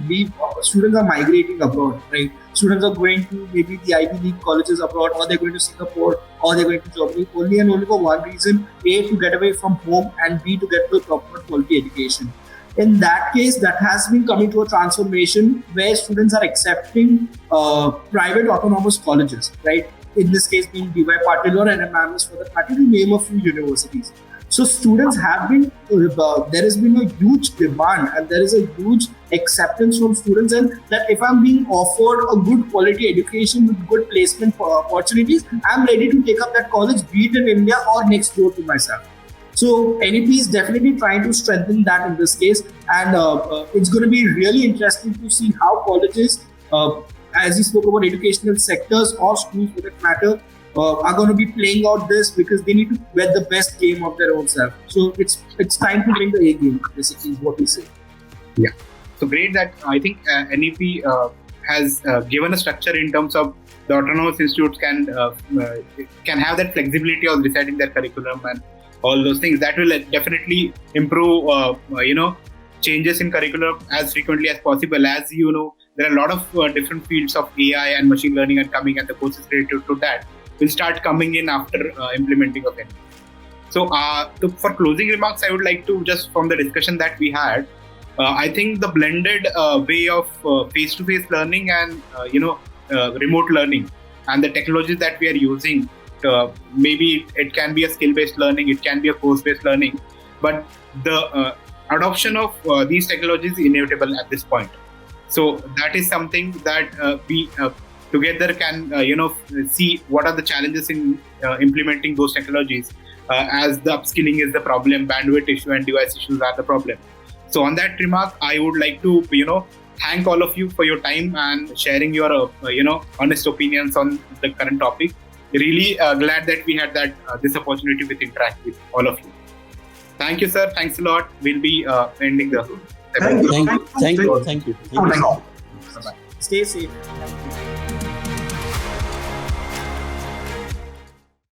students are migrating abroad, right? Students are going to maybe the Ivy League colleges abroad, or they're going to Singapore, or they're going to Germany, only and only for one reason: A, to get away from home, and B, to get the proper quality education. In that case, that has been coming to a transformation where students are accepting private autonomous colleges, right? In this case, being DY Patil or NMMS, for the matter, to name a few universities. So students have been, there has been a huge demand and there is a huge acceptance from students, and that if I'm being offered a good quality education with good placement opportunities, I'm ready to take up that college, be it in India or next door to myself. So NEP is definitely trying to strengthen that in this case, and it's going to be really interesting to see how colleges as you spoke about educational sectors or schools for that matter, are going to be playing out this because they need to get the best game of their own self. So it's time to bring the A game, basically, is what we say. Yeah. So great that I think NEP has given a structure in terms of the autonomous institutes can have that flexibility of deciding their curriculum and all those things. That will definitely improve, changes in curriculum as frequently as possible. As you know, there are a lot of different fields of AI and machine learning are coming, and the courses related to that will start coming in after implementing of NEP. So for closing remarks, I would like to just from the discussion that we had, I think the blended way of face-to-face learning and remote learning and the technologies that we are using, maybe it can be a skill-based learning, it can be a course-based learning, but the adoption of these technologies is inevitable at this point. So that is something that we together can see what are the challenges in implementing those technologies, as the upskilling is the problem, bandwidth issue and device issues are the problem. So on that remark, I would like to thank all of you for your time and sharing your honest opinions on the current topic. Really glad that we had this opportunity to interact with all of you. Thank you, sir. Thanks a lot. We'll be ending the. Thank you. Thank you. Thank you. Thank you. Thank you. Stay safe.